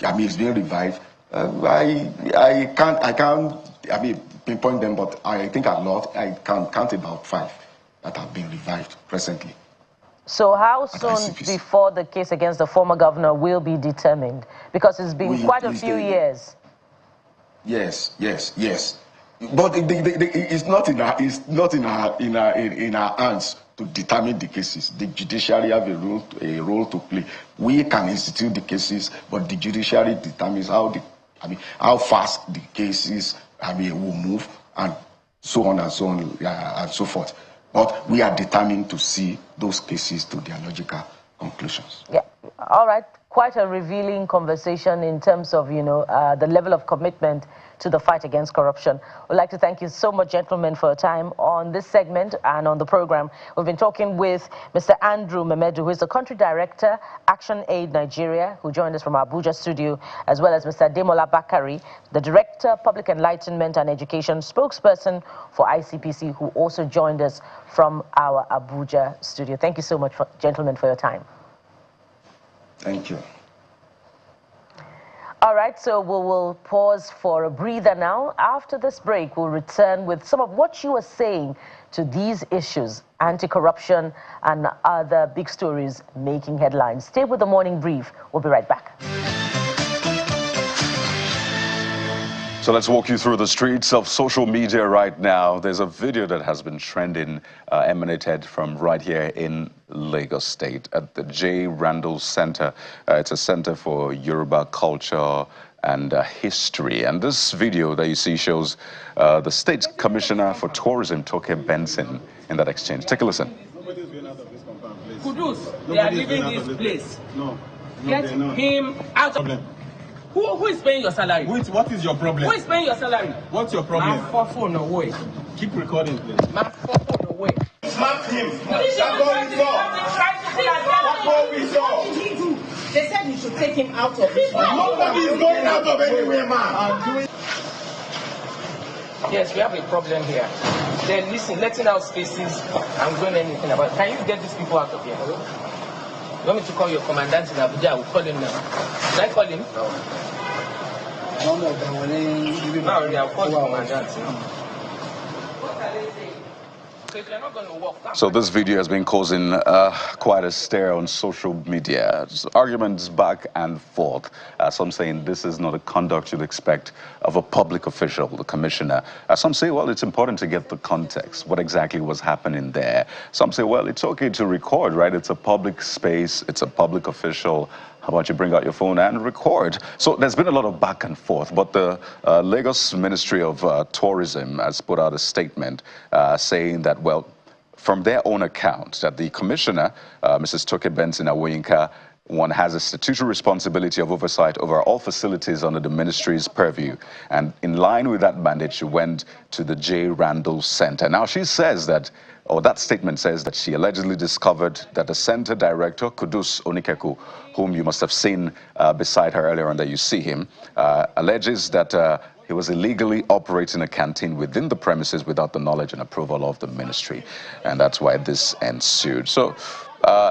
I mean, it's being revived. I can't, I mean, pinpoint them, but I think a lot. I can count about 5 that have been revived presently. So how soon before the case against the former governor will be determined? Because it's been quite a few years. Yes. But it's not in our hands to determine the cases. The judiciary have a role to play. We can institute the cases, but the judiciary determines how fast the cases will move, and so on and so on and so forth. But we are determined to see those cases to their logical conclusions. Yeah. All right. Quite a revealing conversation in terms of, the level of commitment to the fight against corruption. I'd like to thank you so much, gentlemen, for your time on this segment and on the program. We've been talking with Mr. Andrew Memedu, who is the Country Director, Action Aid Nigeria, who joined us from our Abuja studio, as well as Mr. Demola Bakari, the Director, Public Enlightenment and Education spokesperson for ICPC, who also joined us from our Abuja studio. Thank you so much, gentlemen, for your time. Thank you. All right, so we will pause for a breather now. After this break, we'll return with some of what you were saying to these issues, anti-corruption and other big stories making headlines. Stay with the Morning Brief. We'll be right back. So let's walk you through the streets of social media right now. There's a video that has been trending, emanated from right here in Lagos State at the J. Randall Center. It's a center for Yoruba culture and history. And this video that you see shows the State Commissioner for Tourism, Toke Benson, in that exchange. Take a listen. Nobody's going out of this compound, please. Kudus, they are leaving this place. No. Get him out of... Who is paying your salary? Wait, what is your problem? Who is paying your salary? What's your problem? Man, for phone away. Keep recording, please. Man, for phone away. Slap him. That's what we saw. What did he do? They said you should take him out of this. Nobody is going out of anywhere, man. Yes, we have a problem here. They're letting out spaces and doing anything about it. Can you get these people out of here? You want me to call your commandant in Abuja? I will call him now. Should I call him? No. I'll call the commandant. So if you're not going to walk... So this video has been causing quite a stir on social media. Arguments back and forth. Some saying this is not a conduct you'd expect of a public official, the commissioner. Some say, well, it's important to get the context, what exactly was happening there. Some say, well, it's okay to record, right? It's a public space, it's a public official. How about you bring out your phone and record? So there's been a lot of back and forth, but the Lagos Ministry of Tourism has put out a statement saying that, well, from their own account, that the commissioner, Mrs. Toke Benson Awoyinka, one has a statutory responsibility of oversight over all facilities under the ministry's purview. And in line with that mandate, she went to the J. Randall Center. Now, she says that, or that statement says that she allegedly discovered that the center director, Kudus Onikeku, whom you must have seen beside her earlier on, that you see him, alleges that he was illegally operating a canteen within the premises without the knowledge and approval of the ministry. And that's why this ensued. So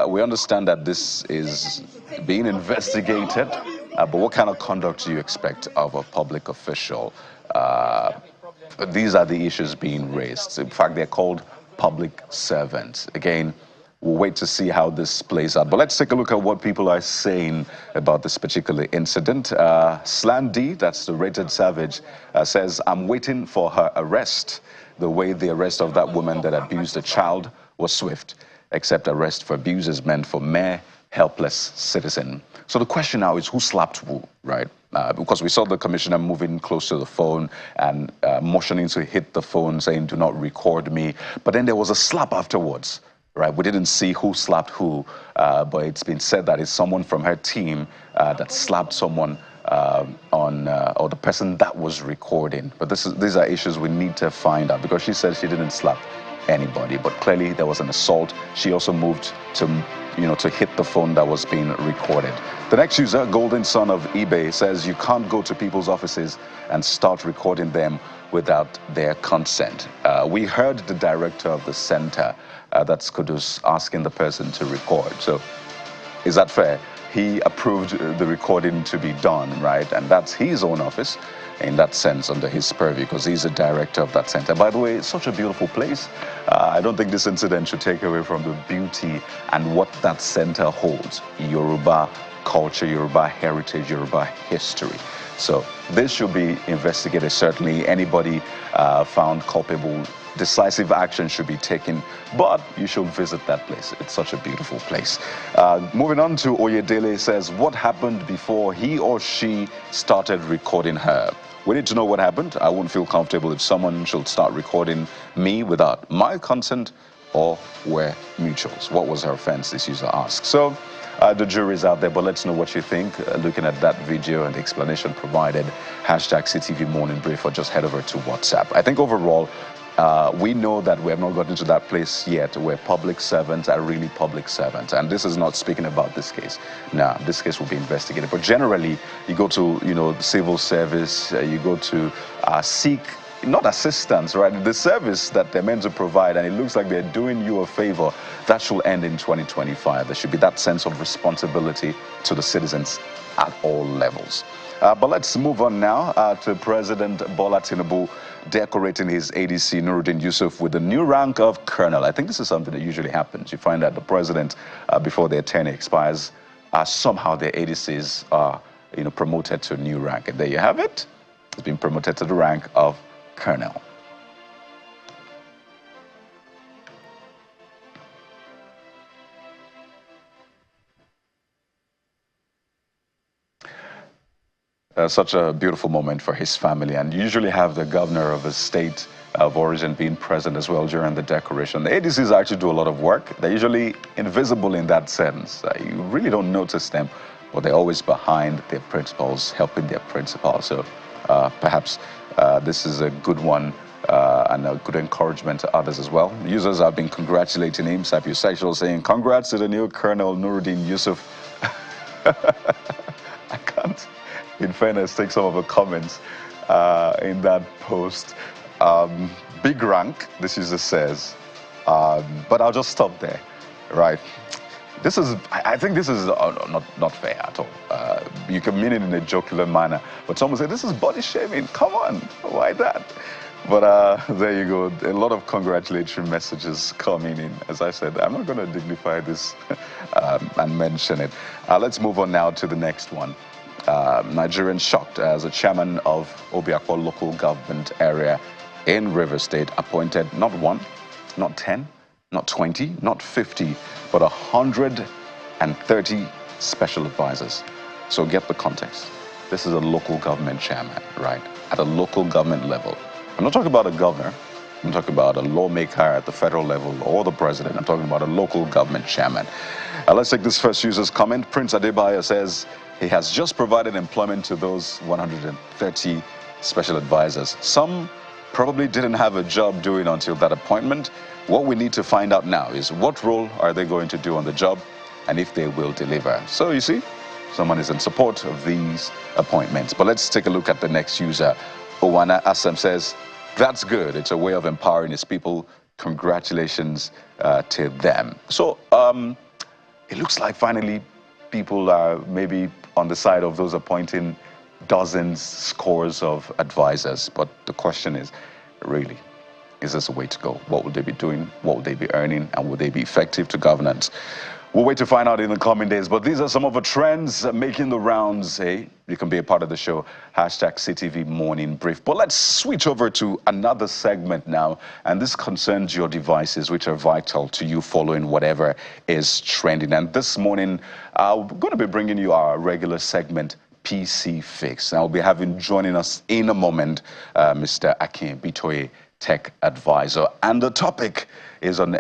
we understand that this is being investigated, but what kind of conduct do you expect of a public official? These are the issues being raised. In fact, they're called public servants. Again, we'll wait to see how this plays out. But let's take a look at what people are saying about this particular incident. Slan D, that's the rated savage, says, I'm waiting for her arrest. The way the arrest of that woman that abused a child was swift, except arrest for abuse is meant for mere helpless citizen. So the question now is who slapped who, right? Because we saw the commissioner moving close to the phone and motioning to hit the phone, saying, do not record me. But then there was a slap afterwards, right? We didn't see who slapped who, but it's been said that it's someone from her team that slapped someone or the person that was recording. But these are issues we need to find out, because she said she didn't slap anybody, but clearly there was an assault. She also moved to hit the phone that was being recorded. The next user, Golden Son of eBay, says you can't go to people's offices and start recording them without their consent. We heard the director of the center, that's Kudus, asking the person to record. So is that fair? He approved the recording to be done, right? And that's his own office in that sense, under his purview, because he's the director of that center. By the way, it's such a beautiful place. I don't think this incident should take away from the beauty and what that center holds. Yoruba culture, Yoruba heritage, Yoruba history. So this should be investigated. Certainly anybody found culpable, decisive action should be taken, but you should visit that place. It's such a beautiful place. Moving on to Oyedele says, what happened before he or she started recording her? We need to know what happened. I wouldn't feel comfortable if someone should start recording me without my consent or we're mutuals. What was her offense, this user asks. So the jury's out there, but let's know what you think. Looking at that video and the explanation provided, hashtag CTV Morning Brief, or just head over to WhatsApp. I think overall, we know that we have not gotten to that place yet where public servants are really public servants. And this is not speaking about this case. Now, this case will be investigated. But generally, you go to, the civil service, you go to seek, not assistance, right? The service that they're meant to provide, and it looks like they're doing you a favor, that should end in 2025. There should be that sense of responsibility to the citizens at all levels. But let's move on now to President Bola Tinubu decorating his ADC Nuruddin Yusuf with the new rank of colonel. I think this is something that usually happens. You find that the president, before their tenure expires, somehow their ADCs are promoted to a new rank. And there you have it. It's been promoted to the rank of colonel. Such a beautiful moment for his family, and usually have the governor of a state of origin being present as well during the decoration. The ADCs actually do a lot of work. They're usually invisible in that sense. You really don't notice them, but they're always behind their principals, helping their principals. So perhaps this is a good one and a good encouragement to others as well. Users have been congratulating him. Sapiosexual saying, congrats to the new Colonel Nuruddin Yusuf. I can't, in fairness, take some of the comments in that post. Big rank, this user says, but I'll just stop there, right? This is, I think this is not fair at all. You can mean it in a jocular manner, but someone said, this is body shaming, come on, why that? But there you go, a lot of congratulatory messages coming in. As I said, I'm not going to dignify this and mention it. Let's move on now to the next one. Nigerian shocked as a chairman of Obiakwa local government area in Rivers State appointed not 1, not 10, not 20, not 50, but 130 special advisors. So get the context. This is a local government chairman, right? At a local government level. I'm not talking about a governor. I'm talking about a lawmaker at the federal level or the president. I'm talking about a local government chairman. Let's take this first user's comment. Prince Adebayo says he has just provided employment to those 130 special advisors. Some probably didn't have a job doing until that appointment. What we need to find out now is what role are they going to do on the job and if they will deliver. So you see, someone is in support of these appointments. But let's take a look at the next user. Owana Assam says, that's good. It's a way of empowering his people. Congratulations to them. So it looks like finally people are maybe on the side of those appointing dozens, scores of advisors. But the question is, really, is this a way to go? What would they be doing? What would they be earning? And would they be effective to governance? We'll wait to find out in the coming days. But these are some of the trends making the rounds. Hey, you can be a part of the show. Hashtag CTV Morning Brief. But let's switch over to another segment now. And this concerns your devices, which are vital to you following whatever is trending. And this morning, we're going to be bringing you our regular segment, PC Fix. And I'll be having joining us in a moment, Mr. Akin Bitoye, tech advisor. And the topic is on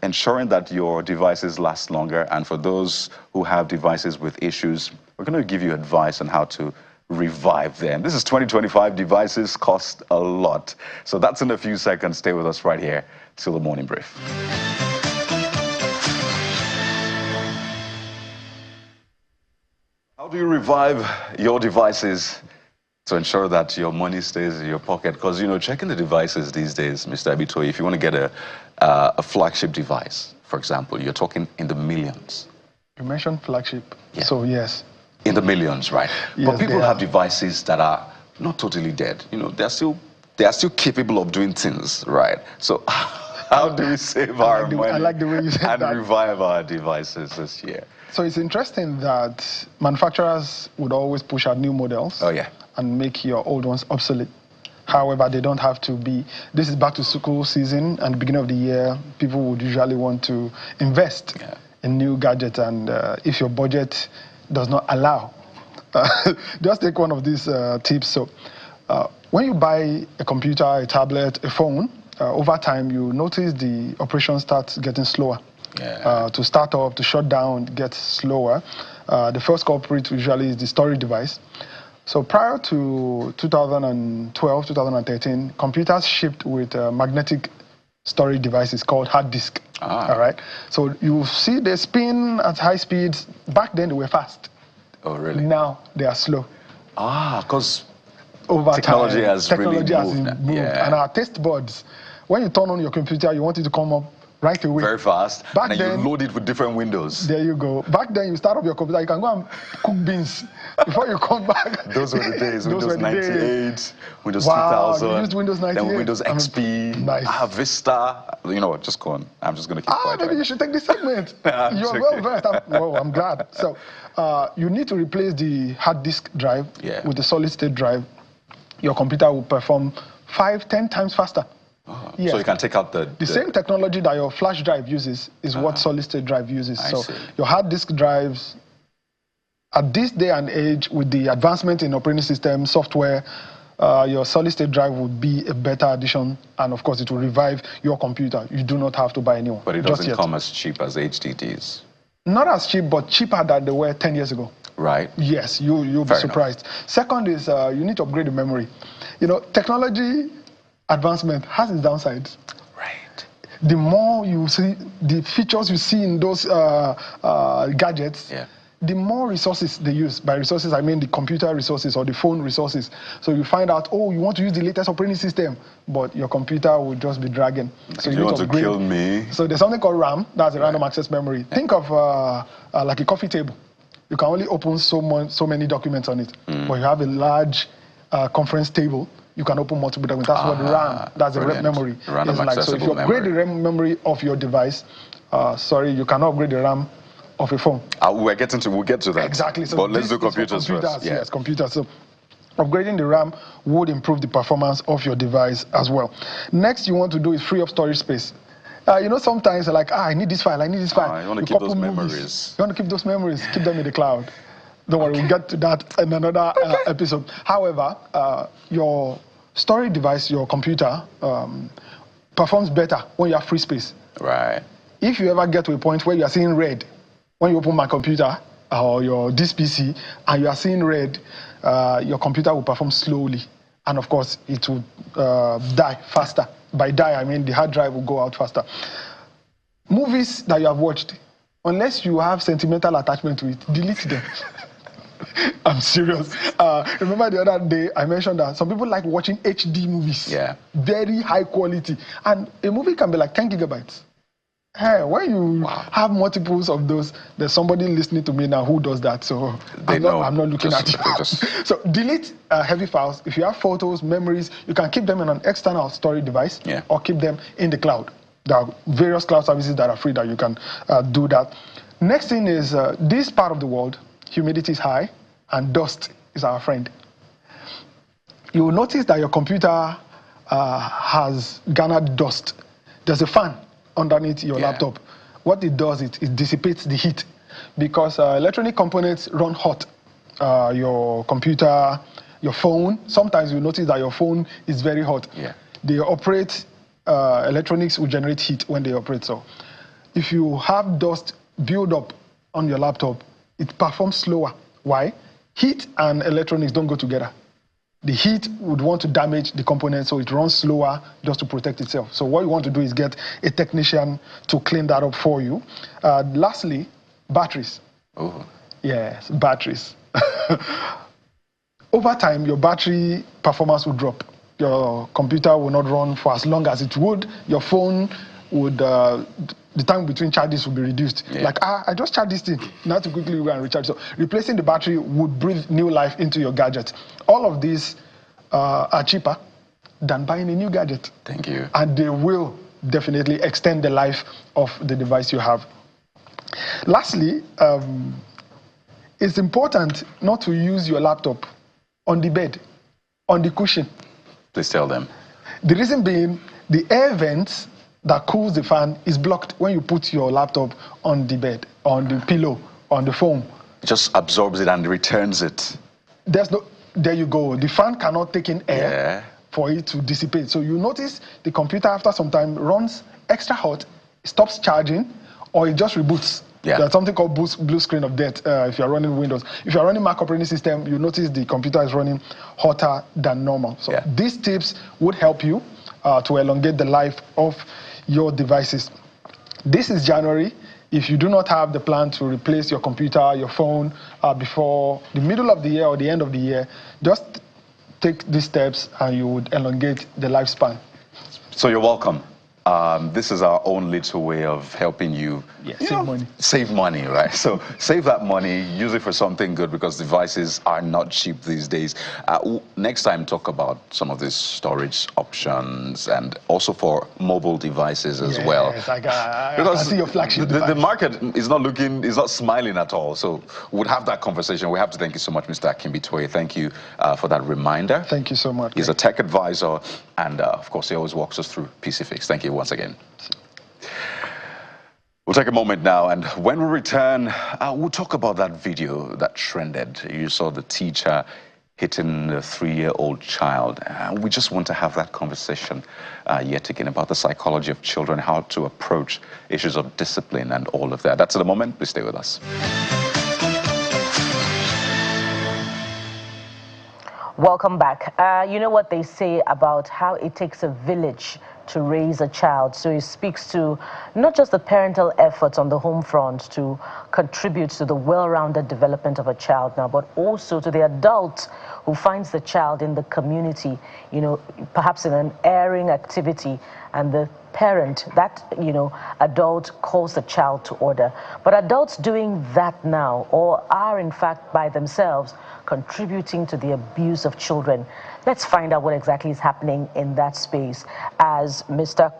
ensuring that your devices last longer. And for those who have devices with issues, we're going to give you advice on how to revive them. This is 2025. Devices cost a lot. So that's in a few seconds. Stay with us right here till the morning brief. How do you revive your devices to ensure that your money stays in your pocket. Because, you know, checking the devices these days, Mr. Abitoye, if you want to get a flagship device, for example, you're talking in the millions. You mentioned flagship, Yeah. so yes. In the millions, right? Yes, but people have devices that are not totally dead. You know, they are still capable of doing things, right? So how do we save our money I like the way you said and that. revive our devices this year? So it's interesting that manufacturers would always push out new models. Oh, yeah. And make your old ones obsolete. However, they don't have to be. This is back to school season, and the beginning of the year, people would usually want to invest in new gadgets, and if your budget does not allow, just take one of these tips. So when you buy a computer, a tablet, a phone, over time you notice the operation starts getting slower. To start up, to shut down, gets slower. The first culprit usually is the storage device. So prior to 2012, 2013, computers shipped with magnetic storage devices called hard disk. All right. So you see they spin at high speeds. Back then they were fast. Oh, really? Now they are slow. Because over technology time, has technology really has moved. moved. And our taste buds, when you turn on your computer, you want it to come up right away. Very fast. Back and then, you load it with different windows. There you go. Back then, you start up your computer, you can go and cook beans before you come back. Those were the days. Those Windows were the 98, days. Windows Wow, 2000. you used Windows 98. Then Windows XP, nice. Vista. You know what, just go on. I'm just going to keep quiet. Maybe you should take this segment. You're well versed. I'm glad. So you need to replace the hard disk drive with the solid state drive. Your computer will perform 5-10 times faster. Yes. So you can take out the same technology that your flash drive uses is what solid state drive uses. I so see. your hard disk drives, at this day and age, with the advancement in operating system, software, your solid state drive would be a better addition, and of course it will revive your computer. You do not have to buy a new one. But it doesn't come as cheap as HDDs. Not as cheap, but cheaper than they were 10 years ago. Right. Yes, you'll be surprised. Second is you need to upgrade the memory. You know, technology advancement has its downsides. Right. The more you see, the features you see in those gadgets, the more resources they use. By resources, I mean the computer resources or the phone resources. So you find out, oh, you want to use the latest operating system, but your computer will just be dragging. So you want to kill me? So there's something called RAM, that's a random access memory. Think of like a coffee table. You can only open so many documents on it, but you have a large conference table. You can open multiple documents. That's what the RAM, that's the RAM memory. Random like. So if you upgrade the RAM memory of your device, you cannot upgrade the RAM of a phone. We'll get to that. Exactly. So but let's do computers first. Yes, computers. So upgrading the RAM would improve the performance of your device as well. Next, you want to do is free up storage space. You know, sometimes like, I need this file, I need this file. You want to keep those memories. You want to keep those memories, keep them in the cloud. Don't worry, we'll get to that in another episode. However, your storage device, your computer, performs better when you have free space. Right. If you ever get to a point where you are seeing red, when you open my computer or this PC and you are seeing red, your computer will perform slowly. And of course, it will die faster. By die, I mean the hard drive will go out faster. Movies that you have watched, unless you have sentimental attachment to it, delete them. I'm serious. Remember the other day I mentioned that some people like watching HD movies. Yeah. Very high quality. And a movie can be like 10 gigabytes. Hey, when you have multiples of those, there's somebody listening to me now who does that. So I'm not looking at you. So delete heavy files. If you have photos, memories, you can keep them in an external storage device or keep them in the cloud. There are various cloud services that are free that you can do that. Next thing is this part of the world, humidity is high and dust is our friend. You will notice that your computer has garnered dust. There's a fan underneath your laptop. What it does, it dissipates the heat because electronic components run hot. Your computer, your phone, sometimes you notice that your phone is very hot. They operate, electronics will generate heat when they operate. So if you have dust build up on your laptop, it performs slower. Why? Heat and electronics don't go together. The heat would want to damage the component, so it runs slower just to protect itself. So what you want to do is get a technician to clean that up for you. Lastly, batteries. Oh. Yes, batteries. over time, your battery performance will drop. Your computer will not run for as long as it would. Your phone would, the time between charges will be reduced. Yeah. Like, I just charged this thing. Now to quickly go and recharge. So replacing the battery would breathe new life into your gadget. All of these are cheaper than buying a new gadget. Thank you. And they will definitely extend the life of the device you have. Lastly, it's important not to use your laptop on the bed, on the cushion. Please tell them. The reason being, the air vents that cools the fan is blocked when you put your laptop on the bed, on the pillow, on the foam. It just absorbs it and returns it. There you go. The fan cannot take in air for it to dissipate. So you notice the computer after some time runs extra hot, stops charging, or it just reboots. Yeah. There's something called blue screen of death if you're running Windows. If you're running Mac operating system, you notice the computer is running hotter than normal. So these tips would help you to elongate the life of your devices. This is January. If you do not have the plan to replace your computer, your phone before the middle of the year or the end of the year, just take these steps and you would elongate the lifespan. So you're welcome. This is our own little way of helping you, save money, right? So save that money, use it for something good because devices are not cheap these days. Next time, talk about some of these storage options and also for mobile devices as well. I see your flagship device. The market is not smiling at all. So we'll have that conversation. We have to thank you so much, Mr. Akimbitoye. Thank you for that reminder. Thank you so much. He's a tech advisor, and of course, he always walks us through PC Fix. Thank you once again. We'll take a moment now, and when we return, we'll talk about that video that trended. You saw the teacher hitting a 3-year-old child. We just want to have that conversation yet again about the psychology of children, how to approach issues of discipline and all of that. That's at the moment. Please stay with us. Welcome back. You know what they say about how it takes a village to raise a child. So it speaks to not just the parental efforts on the home front to contribute to the well-rounded development of a child now, but also to the adult who finds the child in the community, you know, perhaps in an erring activity, and the parent, that, you know, adult calls the child to order. But adults doing that now, or are in fact by themselves contributing to the abuse of children. Let's find out what exactly is happening in that space as Mr.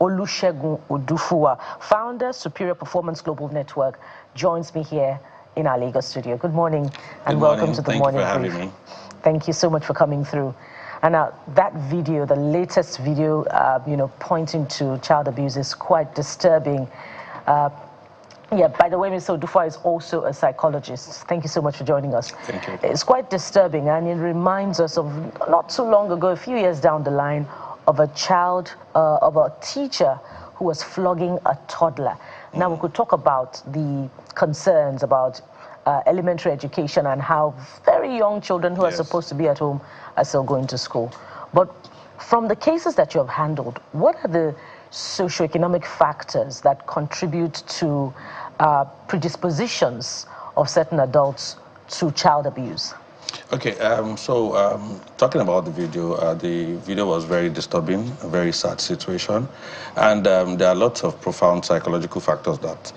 Olusegun Odufua, founder, Superior Performance Global Network, joins me here in our Lagos studio. Good morning and welcome to the Morning Brief. Thank you for having me. Thank you so much for coming through. And that video, the latest video, you know, pointing to child abuse is quite disturbing. Yeah, by the way, Mr. Odufua is also a psychologist. Thank you so much for joining us. Thank you. It's quite disturbing, and it reminds us of not too long ago, a few years down the line, of a child, of a teacher who was flogging a toddler. Now, we could talk about the concerns about elementary education and how very young children who are supposed to be at home are still going to school. But from the cases that you have handled, what are the socioeconomic factors that contribute to predispositions of certain adults to child abuse? Okay, talking about the video was very disturbing, a very sad situation, and there are lots of profound psychological factors that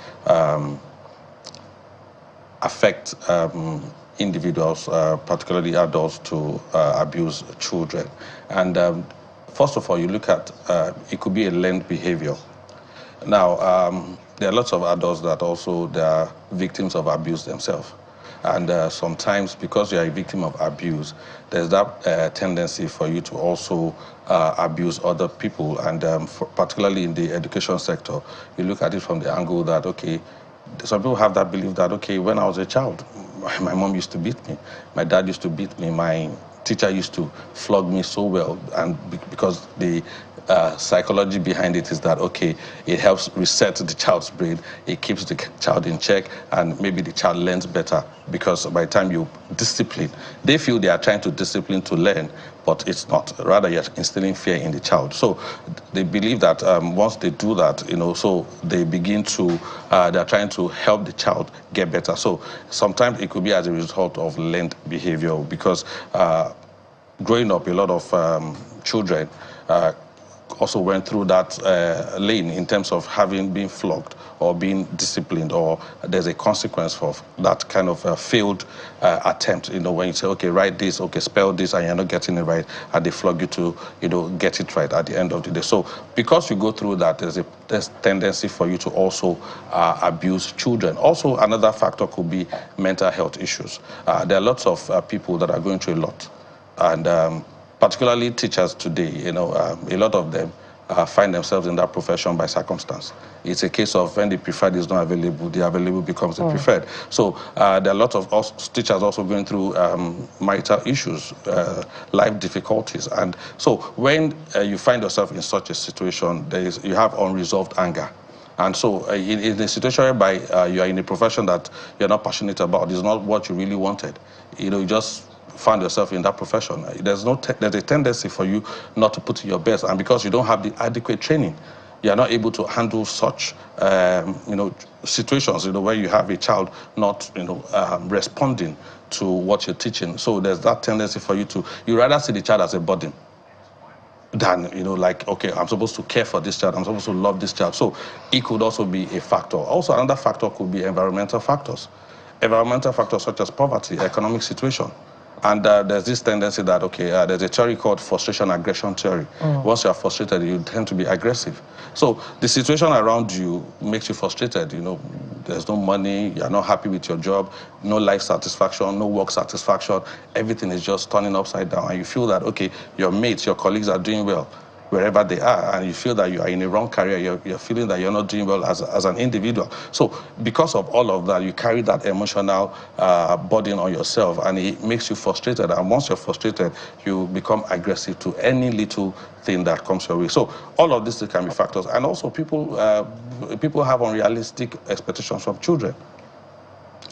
affect individuals, particularly adults, to abuse children. And first of all, you look at, it could be a learned behavior. Now, there are lots of adults that also they are victims of abuse themselves. And sometimes, because you are a victim of abuse, there's that tendency for you to also abuse other people. And particularly in the education sector, you look at it from the angle that, okay, some people have that belief that, okay, when I was a child, my mom used to beat me, my dad used to beat me, my teacher used to flog me so well, and because the psychology behind it is that, okay, it helps reset the child's brain, it keeps the child in check, and maybe the child learns better, because by the time you discipline, they feel they are trying to discipline to learn, but it's not. Rather, you're instilling fear in the child. So they believe that once they do that, so they begin to, they're trying to help the child get better. So sometimes it could be as a result of learned behavior, because growing up, a lot of children also went through that lane in terms of having been flogged or being disciplined, or there's a consequence for that kind of failed attempt. When you say, okay, write this, okay, spell this, and you're not getting it right, and they flog you to, get it right at the end of the day. So because you go through that, there's tendency for you to also abuse children. Also, another factor could be mental health issues. There are lots of people that are going through a lot, and particularly teachers today, a lot of them find themselves in that profession by circumstance. It's a case of when the preferred is not available, the available becomes the preferred. So there are a lot of teachers also going through marital issues, life difficulties. And so when you find yourself in such a situation, you have unresolved anger. And so in a situation whereby you are in a profession that you're not passionate about, it's not what you really wanted. You just find yourself in that profession. There's a tendency for you not to put in your best, and because you don't have the adequate training, you are not able to handle such situations where you have a child not responding to what you're teaching. So there's that tendency for you rather see the child as a burden than like, okay, I'm supposed to care for this child, I'm supposed to love this child. So it could also be a factor. Also, another factor could be environmental factors such as poverty, economic situation. And there's this tendency that, okay, there's a theory called frustration aggression theory. Once you're frustrated, you tend to be aggressive. So the situation around you makes you frustrated. There's no money, you're not happy with your job, no life satisfaction, no work satisfaction. Everything is just turning upside down. And you feel that, okay, your mates, your colleagues are doing well wherever they are, and you feel that you are in a wrong career, you're feeling that you're not doing well as an individual. So because of all of that, you carry that emotional burden on yourself, and it makes you frustrated. And once you're frustrated, you become aggressive to any little thing that comes your way. So all of these can be factors. And also people have unrealistic expectations from children.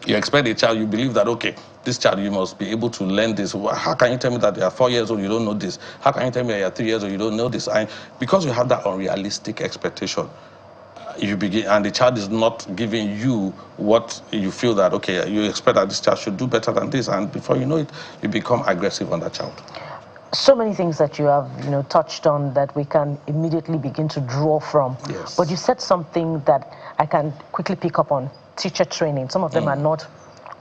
You expect a child, you believe that, okay, this child, you must be able to learn this. How can you tell me that you are 4 years old, you don't know this? How can you tell me that you are 3 years old, you don't know this? And because you have that unrealistic expectation, you begin, and the child is not giving you what you feel that, okay, you expect that this child should do better than this, and before you know it, you become aggressive on that child. So many things that you have, touched on that we can immediately begin to draw from. Yes. But you said something that I can quickly pick up on. Teacher training. Some of them are not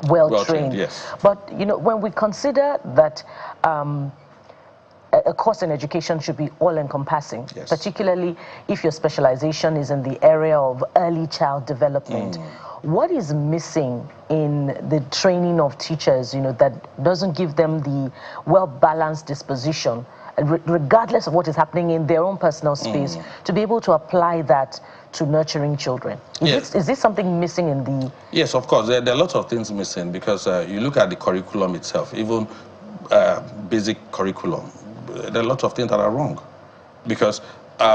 well trained. Yes. But when we consider that a course in education should be all-encompassing, yes, particularly if your specialization is in the area of early child development. What is missing in the training of teachers, that doesn't give them the well-balanced disposition, regardless of what is happening in their own personal space, to be able to apply that to nurturing children? Is this something missing in the... Yes, of course. There are lots of things missing, because you look at the curriculum itself, even basic curriculum, there are lots of things that are wrong. Because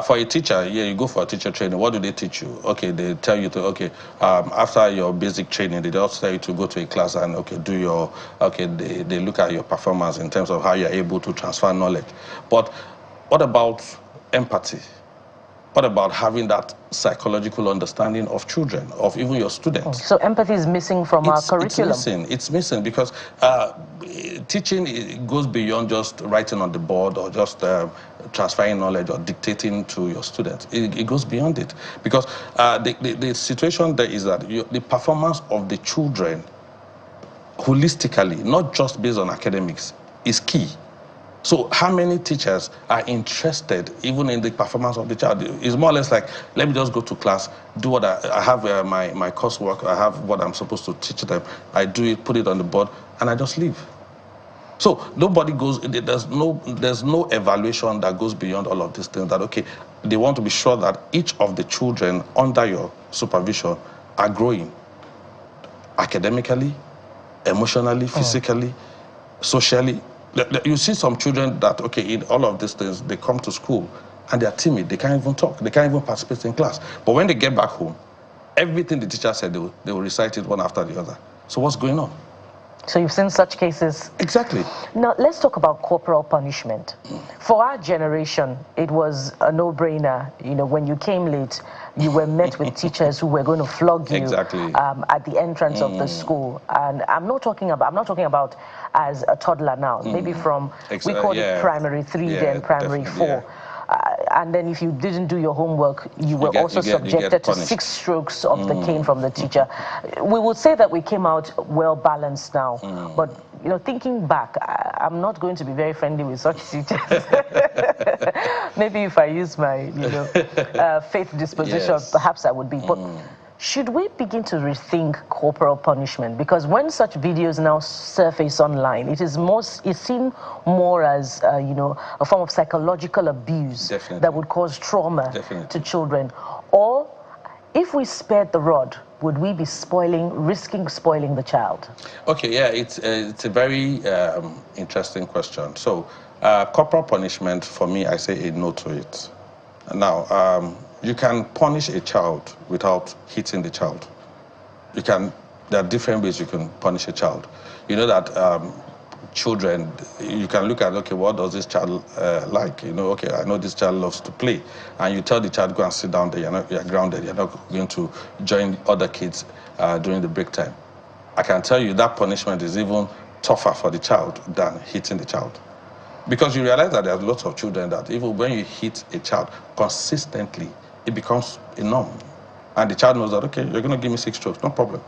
for a teacher, you go for a teacher training, what do they teach you? Okay, they tell you to, okay, after your basic training, they also tell you to go to a class and, okay, they look at your performance in terms of how you're able to transfer knowledge. But what about empathy? What about having that psychological understanding of children, of even your students? So empathy is missing from our curriculum. It's missing because teaching goes beyond just writing on the board or just transferring knowledge or dictating to your students. It goes beyond it, because the situation there is that the performance of the children holistically, not just based on academics, is key. So how many teachers are interested even in the performance of the child? It's more or less like, let me just go to class, do what I have my coursework, I have what I'm supposed to teach them, I do it, put it on the board, and I just leave. So nobody goes, there's no evaluation that goes beyond all of these things, that, okay, they want to be sure that each of the children under your supervision are growing academically, emotionally, physically, socially. You see some children that, okay, in all of these things, they come to school and they're timid, they can't even talk, they can't even participate in class. But when they get back home, everything the teacher said, they will recite it one after the other. So what's going on? So you've seen such cases? Exactly. Now, let's talk about corporal punishment. For our generation, it was a no-brainer. You know, when you came late, you were met with teachers who were going to flog you Exactly. At the entrance of the school. And I'm not talking about as a toddler now. Maybe from, we called it primary 3, then primary 4. And then if you didn't do your homework, you were also subjected to 6 strokes of the cane from the teacher. We would say that we came out well balanced now, but you know, thinking back, I'm not going to be very friendly with such teachers. Maybe if I use my, faith disposition, perhaps I would be. But should we begin to rethink corporal punishment? Because when such videos now surface online, it's seen more as, a form of psychological abuse that would cause trauma to children. Or if we spared the rod, would we be risking spoiling the child? Okay, yeah, it's a very interesting question. So, corporal punishment, for me, I say a no to it. Now, you can punish a child without hitting the child. There are different ways you can punish a child. You know that children, you can look at, okay, what does this child like? You know, okay, I know this child loves to play. And you tell the child, go and sit down there, you're grounded, you're not going to join other kids during the break time. I can tell you that punishment is even tougher for the child than hitting the child. Because you realize that there are lots of children that even when you hit a child consistently, it becomes a norm. And the child knows that, okay, you're going to give me 6 strokes, no problem.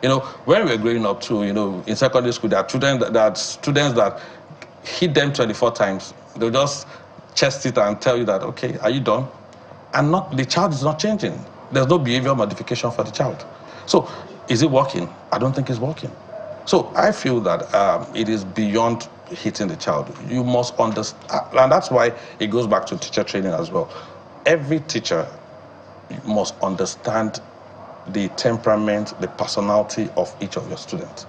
You know, when we were growing up too, in secondary school, there are students that hit them 24 times. They'll just chest it and tell you that, okay, are you done? And the child is not changing. There's no behavior modification for the child. So, is it working? I don't think it's working. So, I feel that it is beyond hitting the child. You must understand, and that's why it goes back to teacher training as well. Every teacher must understand the temperament, the personality of each of your students.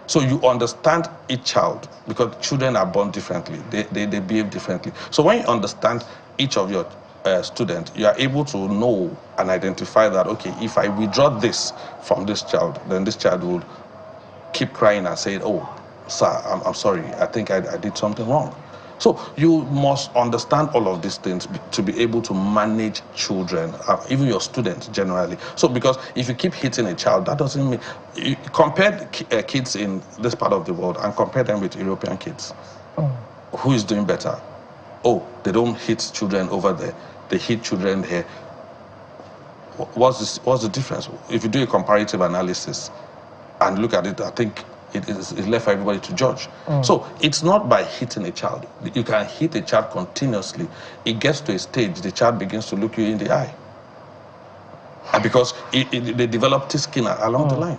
So you understand each child, because children are born differently. They behave differently. So when you understand each of your students, you are able to know and identify that, okay, if I withdraw this from this child, then this child will keep crying and say, oh, sir, I'm sorry, I think I did something wrong. So you must understand all of these things to be able to manage children, even your students generally. So because if you keep hitting a child, that doesn't mean... compare kids in this part of the world and compare them with European kids. Who is doing better? Oh, they don't hit children over there. They hit children here. What's the difference? If you do a comparative analysis and look at it, I think it's left for everybody to judge. So it's not by hitting a child. You can hit a child continuously. It gets to a stage, the child begins to look you in the eye. And because they develop thick skin along the line.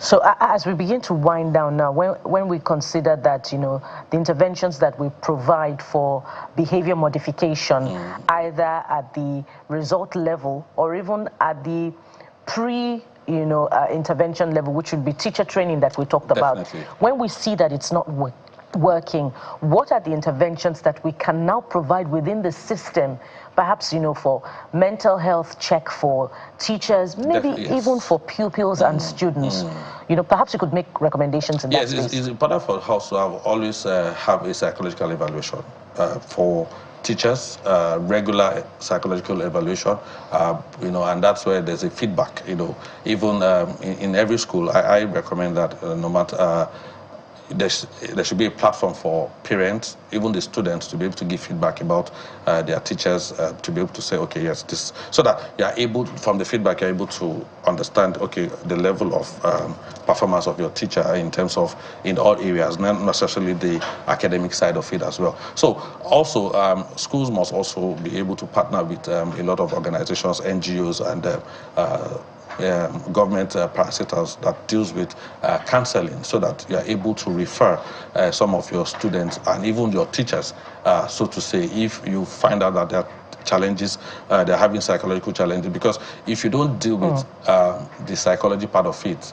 So as we begin to wind down now, when we consider that, the interventions that we provide for behavior modification, either at the result level or even at the intervention level, which would be teacher training that we talked about. When we see that it's not working, what are the interventions that we can now provide within the system, perhaps, for mental health check for teachers, maybe even for pupils and students? Perhaps you could make recommendations in that space. It's important for us to always have a psychological evaluation for teachers, regular psychological evaluation, and that's where there's a feedback, even in every school. I recommend that no matter, there should be a platform for parents, even the students, to be able to give feedback about their teachers, to be able to say, okay, yes, this, so that you are able, from the feedback, you're able to understand, okay, the level of performance of your teacher in terms of, in all areas, not necessarily the academic side of it as well. So also, schools must also be able to partner with a lot of organizations, NGOs, and government parastatals that deals with counseling, so that you are able to refer some of your students and even your teachers, so to say, if you find out that there are challenges, they're having psychological challenges. Because if you don't deal with the psychology part of it,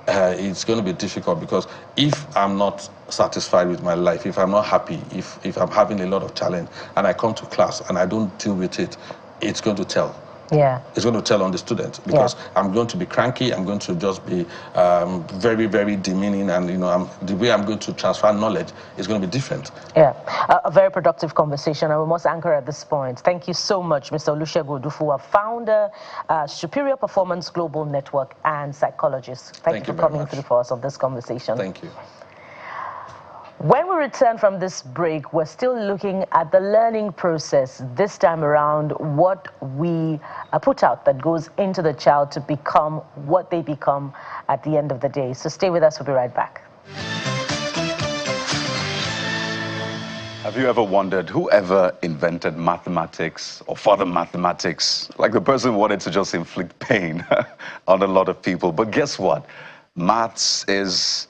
it's going to be difficult, because if I'm not satisfied with my life, if I'm not happy, if I'm having a lot of challenge and I come to class and I don't deal with it, it's going to tell. Yeah. It's going to tell on the student, because I'm going to be cranky, I'm going to just be very, very demeaning, and the way I'm going to transfer knowledge is going to be different. Yeah, a very productive conversation, and we must anchor at this point. Thank you so much, Mr. Olusegun Odufuwa, founder, Superior Performance Global Network, and psychologist. Thank you for coming through for us on this conversation. Thank you. When we return from this break, we're still looking at the learning process, this time around, what we put out that goes into the child to become what they become at the end of the day. So stay with us, we'll be right back. Have you ever wondered whoever invented mathematics or further mathematics? Like, the person wanted to just inflict pain on a lot of people. But guess what? Maths is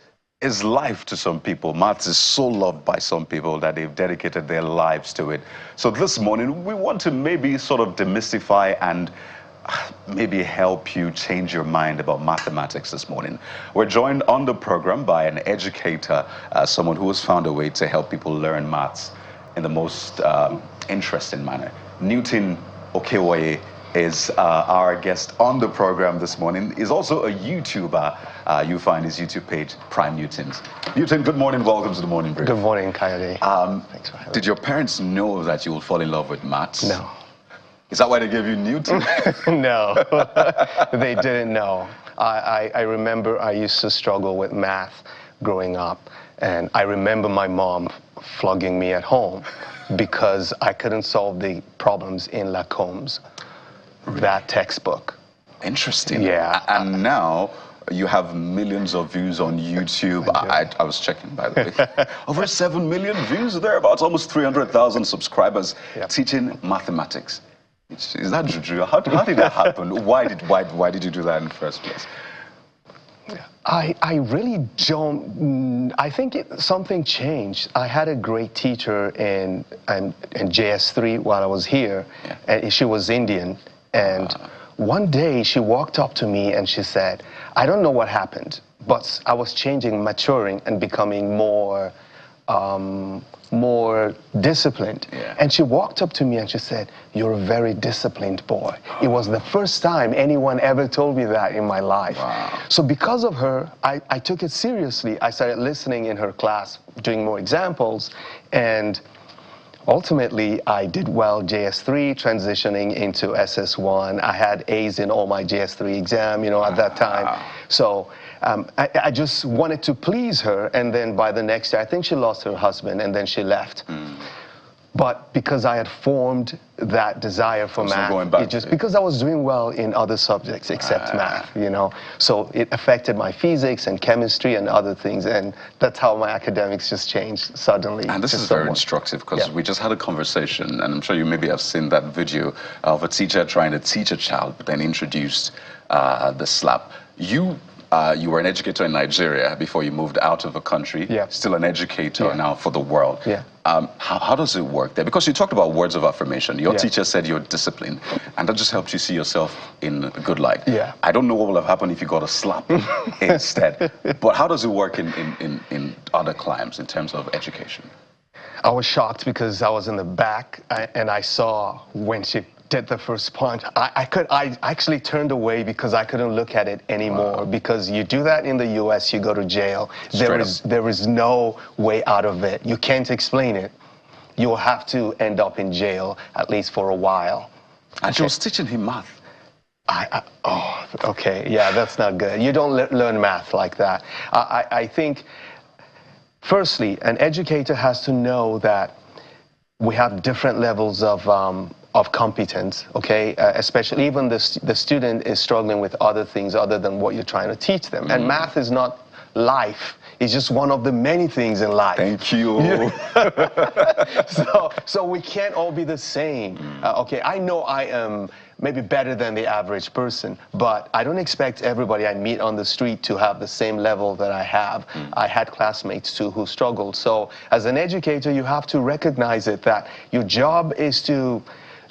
life to some people. Maths is so loved by some people that they've dedicated their lives to it. So this morning, we want to maybe sort of demystify and maybe help you change your mind about mathematics this morning. We're joined on the program by an educator, someone who has found a way to help people learn maths in the most interesting manner. Newton Okewoye is our guest on the program this morning. He's also a YouTuber. You find his YouTube page, Prime Newtons. Newton, good morning. Welcome to the Morning Brief. Good morning, Kayode. Thanks for having me. Did your parents know that you would fall in love with maths? No. Is that why they gave you Newton? No, they didn't know. I remember I used to struggle with math growing up, and I remember my mom flogging me at home because I couldn't solve the problems in Lacombe's, that textbook. Interesting. Yeah. And now you have millions of views on YouTube. I was checking, by the way. Over 7 million views, thereabouts, almost 300,000 subscribers teaching mathematics. Is that juju? How did that happen? Why did you do that in the first place? I really don't. I think something changed. I had a great teacher in JS3 while I was here, and she was Indian. And one day she walked up to me and she said, I don't know what happened, but I was changing, maturing, and becoming more disciplined. And she walked up to me and she said, you're a very disciplined boy. It was the first time anyone ever told me that in my life. So because of her, I took it seriously. I started listening in her class, doing more examples, and ultimately I did well JS3, transitioning into SS1. I had A's in all my JS3 exam, at that time. So I just wanted to please her, and then by the next year, I think she lost her husband, and then she left. But because I had formed that desire for math, because I was doing well in other subjects except math, so it affected my physics and chemistry and other things, and that's how my academics just changed suddenly. And this is very instructive, because we just had a conversation, and I'm sure you maybe have seen that video of a teacher trying to teach a child, but then introduced the slap. You were an educator in Nigeria before you moved out of the country. Still an educator now for the world. How does it work there? Because you talked about words of affirmation. Your teacher said you're disciplined, and that just helped you see yourself in a good light. I don't know what will have happened if you got a slap instead. But how does it work in other climes in terms of education? I was shocked because I was in the back, and I saw when she did the first punch. I actually turned away because I couldn't look at it anymore. Because you do that in the US, you go to jail. There is no way out of it. You can't explain it. You'll have to end up in jail, at least for a while. And she was teaching him math. Oh, okay, yeah, that's not good. You don't learn math like that. I think, firstly, an educator has to know that we have different levels of competence, okay? Especially even the student is struggling with other things other than what you're trying to teach them. And math is not life. It's just one of the many things in life. Thank you. So we can't all be the same. Okay, I know I am maybe better than the average person, but I don't expect everybody I meet on the street to have the same level that I have. I had classmates too who struggled. So as an educator, you have to recognize it, that your job is to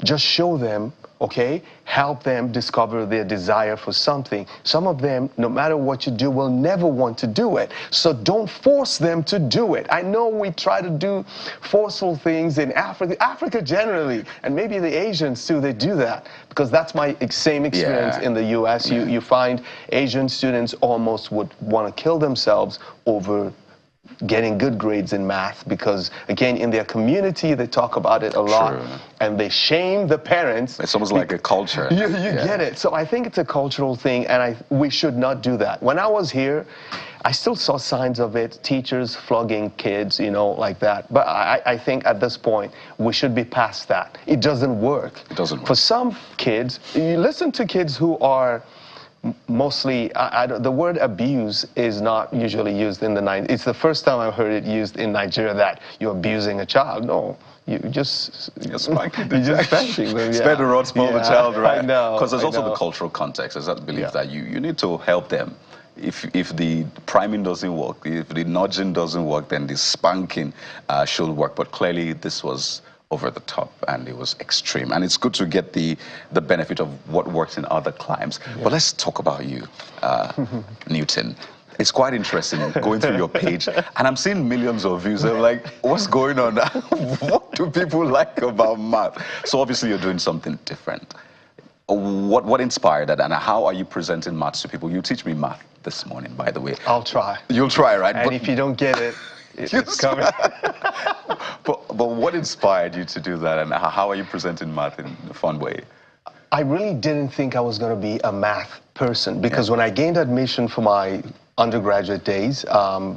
just show them, okay? Help them discover their desire for something. Some of them, no matter what you do, will never want to do it. So don't force them to do it. I know we try to do forceful things in Africa generally, and maybe the Asians too, they do that. Because that's my same experience in the US. You find Asian students almost would want to kill themselves over getting good grades in math, because again, in their community they talk about it a lot. And they shame the parents. It's almost like a culture. You get it. So I think it's a cultural thing, and we should not do that. When I was here, I still saw signs of it, teachers flogging kids, you know, like that. But I think at this point, we should be past that. It doesn't work. It doesn't work. For some kids, you listen to kids who are mostly, the word abuse is not usually used in the 90s. It's the first time I've heard it used in Nigeria, that you're abusing a child. No, you're just spanking them. Spare the rod, spoil the child, right? I know. Because there's also the cultural context. There's that belief that you need to help them. If the priming doesn't work, if the nudging doesn't work, then the spanking should work. But clearly this was over the top and it was extreme. And it's good to get the benefit of what works in other climes. But let's talk about you, Newton. It's quite interesting going through your page, and I'm seeing millions of views. I'm like, what's going on? What do people like about math? So obviously you're doing something different. What inspired that, and how are you presenting maths to people? You teach me math this morning, by the way. I'll try. You'll try, right? And if you don't get it, it's coming. But what inspired you to do that, and how are you presenting math in a fun way? I really didn't think I was going to be a math person, because when I gained admission for my undergraduate days,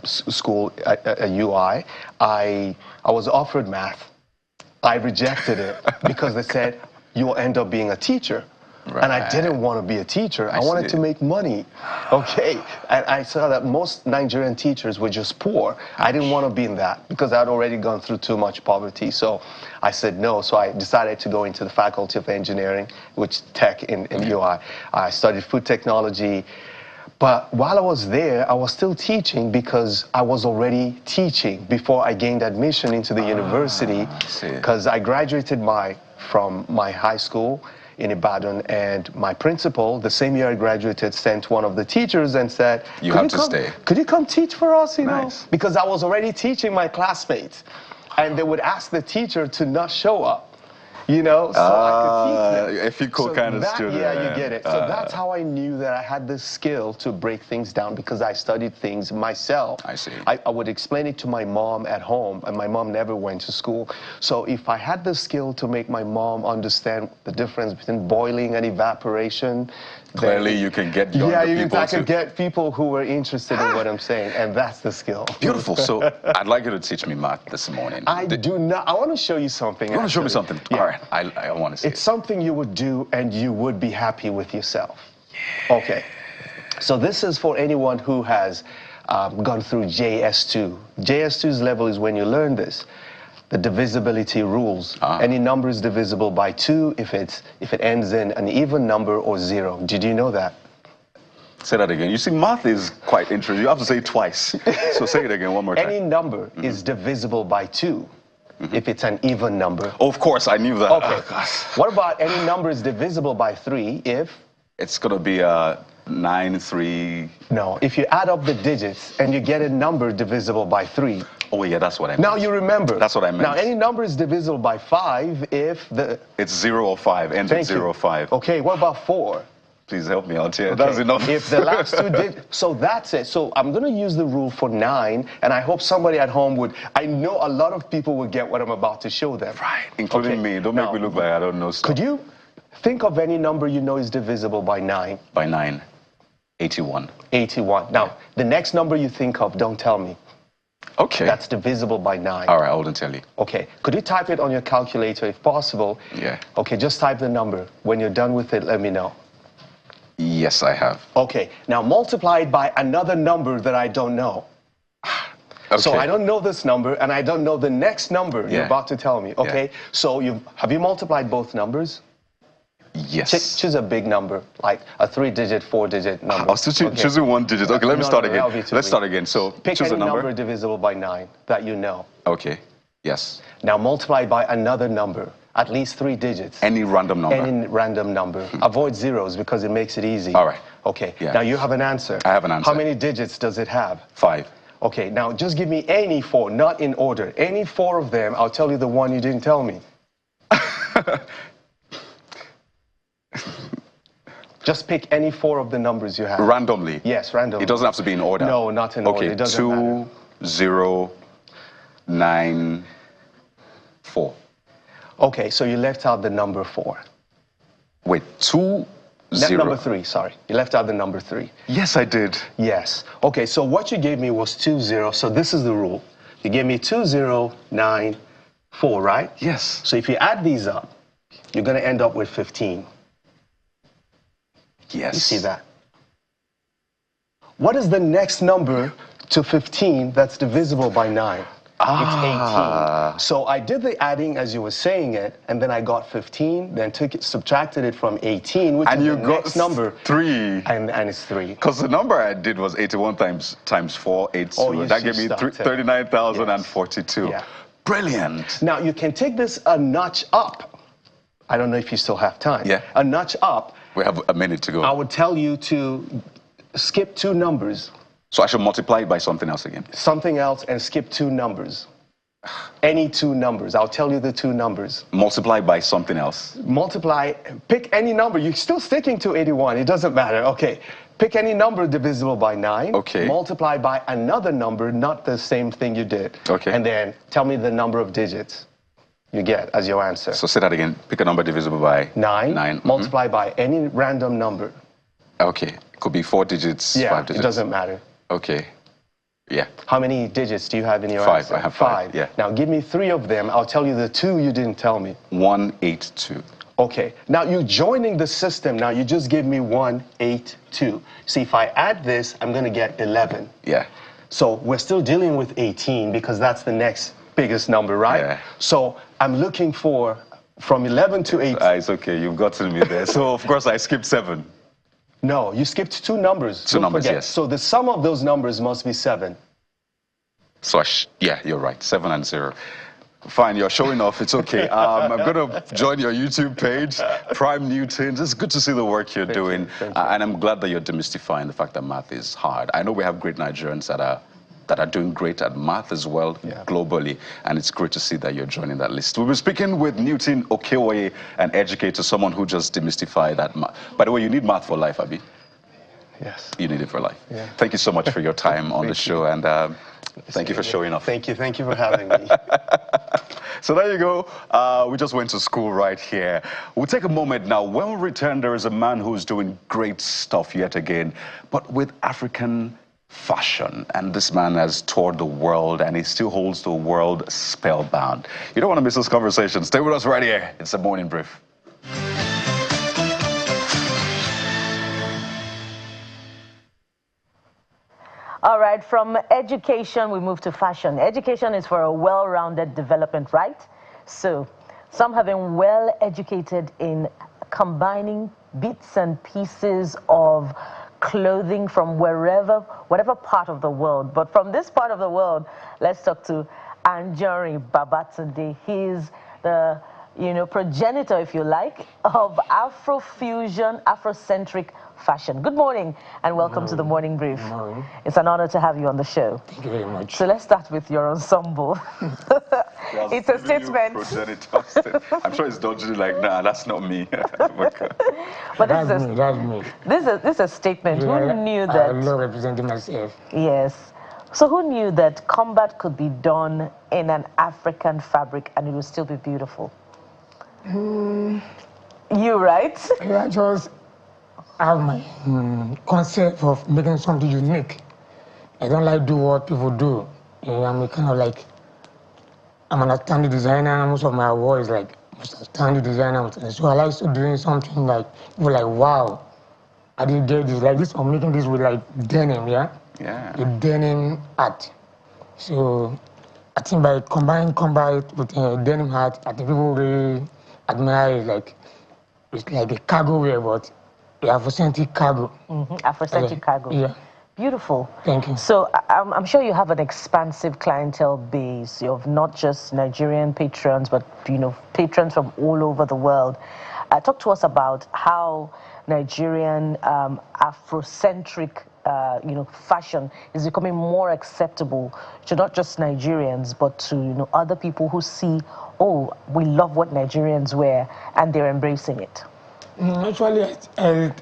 school at UI, I was offered math. I rejected it because they said, you'll end up being a teacher. Right. And I didn't want to be a teacher. I wanted to make money. Okay. And I saw that most Nigerian teachers were just poor. I didn't want to be in that because I'd already gone through too much poverty. So I said no. So I decided to go into the Faculty of Engineering, which tech in UI. I studied food technology. But while I was there, I was still teaching because I was already teaching before I gained admission into the university, because I graduated from my high school in Ibadan, and my principal, the same year I graduated, sent one of the teachers and said, you have to stay. Could you come teach for us, you know? Because I was already teaching my classmates, and they would ask the teacher to not show up. You know, so I could teach them. A fickle kind of student. Yeah, you get it. So that's how I knew that I had the skill to break things down, because I studied things myself. I see. I would explain it to my mom at home, and my mom never went to school. So if I had the skill to make my mom understand the difference between boiling and evaporation, clearly you can get younger people. I could get people who were interested in what I'm saying, and that's the skill. Beautiful. So I'd like you to teach me math this morning. I do not. I want to show you something. You want to show me something? Yeah. All right. I want to see It's something you would do and you would be happy with yourself. Yeah. Okay. So this is for anyone who has gone through JS2. JS2's level is when you learn this. The divisibility rules. Any number is divisible by 2 if it ends in an even number or 0. Did you know that? Say that again. You see, math is quite interesting. You have to say it twice. So say it again one more time. Any number is divisible by 2 if it's an even number. Oh, of course, I knew that. Okay. What about any number is divisible by 3 if? It's going to be 9, 3. No, if you add up the digits and you get a number divisible by 3. Oh, yeah, that's what I meant. Now you remember. That's what I meant. Now, any number is divisible by 5 if the... It's 0 or 5, ends in 0 or 5. Okay, what about 4? Please help me out here. Okay. That's enough. If the last 2 digits... So that's it. So I'm going to use the rule for 9, and I hope somebody at home would... I know a lot of people will get what I'm about to show them. Right, including me. Don't make me look like I don't know stuff. Could you think of any number you know is divisible by 9? By 9, 81. 81. Now, the next number you think of, don't tell me. Okay. That's divisible by 9. All right, I wouldn't tell you. Okay. Could you type it on your calculator if possible? Yeah. Okay, just type the number. When you're done with it, let me know. Yes, I have. Okay. Now multiply it by another number that I don't know. Okay. So I don't know this number, and I don't know the next number you're about to tell me. Okay. Yeah. So have you multiplied both numbers? Yes. Choose a big number, like a 3-digit, 4-digit number. I was still choosing 1 digit. Okay, let me start again. Let's start again. So pick choose any a number divisible by 9 that you know. Okay. Yes. Now multiply by another number. At least 3 digits. Any random number? Any random number. Avoid zeros because it makes it easy. All right. Okay. Yeah. Now you have an answer. I have an answer. How many digits does it have? 5. Okay, now just give me any 4, not in order. Any 4 of them, I'll tell you the one you didn't tell me. Just pick any 4 of the numbers you have. Randomly? Yes, randomly. It doesn't have to be in order? No, not in order. Okay, It doesn't 2, matter. 0, 9, 4. Okay, so you left out the number 4. Wait, 2, 0. Number 3, sorry. You left out the number 3. Yes, I did. Yes. Okay, so what you gave me was 2, 0. So this is the rule. You gave me 2, 0, 9, 4, right? Yes. So if you add these up, you're going to end up with 15. Yes. You see that? What is the next number to 15 that's divisible by 9? It's 18. So I did the adding as you were saying it, and then I got 15, then subtracted it from 18, which and is you the got next number. 3. And it's 3. Because the number I did was 81 times 4, 82. Oh, yes, that you gave me started. 39,042. Yeah. Brilliant. Now, you can take this a notch up. I don't know if you still have time. Yeah. A notch up. We have a minute to go. I would tell you to skip 2 numbers. So I should multiply it by something else again? Something else and skip 2 numbers. Any 2 numbers. I'll tell you the 2 numbers. Multiply by something else. Multiply, pick any number. You're still sticking to 81. It doesn't matter. Okay. Pick any number divisible by 9. Okay. Multiply by another number, not the same thing you did. Okay. And then tell me the number of digits you get as your answer. So say that again. Pick a number divisible by 9. 9. Multiply by any random number. Okay. Could be 4 digits, Yeah, 5 digits. it doesn't matter. Okay. Yeah. How many digits do you have in your 5. answer? I have 5. Yeah. Now give me 3 of them. I'll tell you the 2 you didn't tell me. 182. Okay. Now you're joining the system. Now you just gave me 182. See, if I add this, I'm going to get 11. Yeah. So we're still dealing with 18 because that's the next biggest number, right? Yeah. So I'm looking for from 11 to 18. It's okay. You've gotten me there. So, of course, I skipped 7. No, you skipped 2 numbers. 2 Don't numbers, forget. yes. So the sum of those numbers must be 7. So, yeah, you're right. 7 and 0. Fine, you're showing off. It's okay. I'm going to join your YouTube page, Prime Newtons. It's good to see the work you're doing. Thank you. And I'm glad that you're demystifying the fact that math is hard. I know we have great Nigerians that are doing great at math as well, globally. And it's great to see that you're joining that list. We'll be speaking with Newton Okewoye, an educator, someone who just demystified that math. By the way, you need math for life, Abi. Yes. You need it for life. Yeah. Thank you so much for your time on the show. And thank you for showing off. Thank you. Thank you for having me. So there you go. We just went to school right here. We'll take a moment now. When we return, there is a man who's doing great stuff yet again, but with African fashion. And this man has toured the world, and he still holds the world spellbound. You don't want to miss this conversation. Stay with us right here. It's the Morning Brief. All right, from education, we move to fashion. Education is for a well-rounded development, right? So, some have been well-educated in combining bits and pieces of clothing from whatever part of the world. But from this part of the world, let's talk to Anjorin Babatunde. He's the, progenitor, if you like, of Afrofusion, Afrocentric fashion. Good morning and welcome to the Morning Brief. Good morning. It's an honor to have you on the show. Thank you very much. So let's start with your ensemble. It's a statement. I'm sure it's dodgy like, nah, that's not me. But That's me. This is a statement. Who knew that? I love representing myself. Yes. So who knew that combat could be done in an African fabric and it would still be beautiful? You, right? I just have my concept of making something unique. I don't like do what people do. I'm a kind of like, I'm an outstanding designer. Most of my work is like outstanding designer. So I like doing something like, people like, wow, I didn't get this. Like this, I'm making this with like denim, yeah? Yeah. With denim art. So I think by combining combat with denim art, I think people really admire it. Like, it's like a cargo wear, but the Afrocentric cargo. Afrocentric cargo. Yeah. Beautiful. Thank you. So I'm sure you have an expansive clientele base of not just Nigerian patrons, but patrons from all over the world. Talk to us about how Nigerian Afrocentric fashion is becoming more acceptable to not just Nigerians, but to other people who see, oh, we love what Nigerians wear, and they're embracing it. Actually, I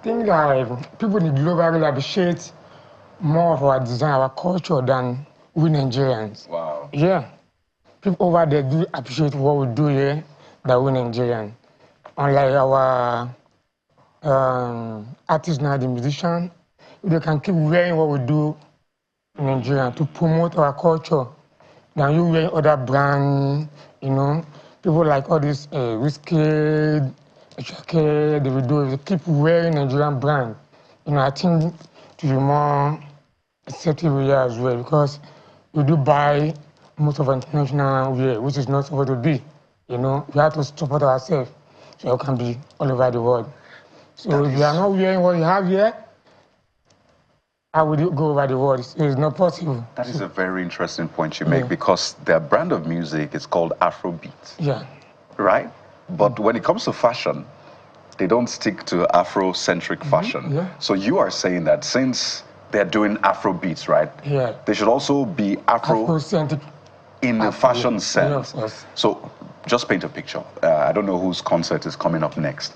think that people in the globe really appreciate more of our design, our culture than we Nigerians. Wow. Yeah. People over there do appreciate what we do here than we Nigerians. Unlike our artists now, the musicians, they can keep wearing what we do in Nigeria to promote our culture than you wearing other brands, People like all this Whiskey, Ashake, they keep wearing Nigerian brand. I think to be more acceptable here as well, because we do buy most of our international wear, which is not supposed to be. We have to support ourselves so it can be all over the world. So if you are not wearing what you have here, how would you go over the world? It's not possible. That is a very interesting point you make, because their brand of music is called Afrobeat. Yeah. Right? But when it comes to fashion, they don't stick to Afrocentric fashion. Yeah. So you are saying that since they're doing Afrobeats, right? Yeah. They should also be Afrocentric in a fashion sense. Yes. So just paint a picture. I don't know whose concert is coming up next.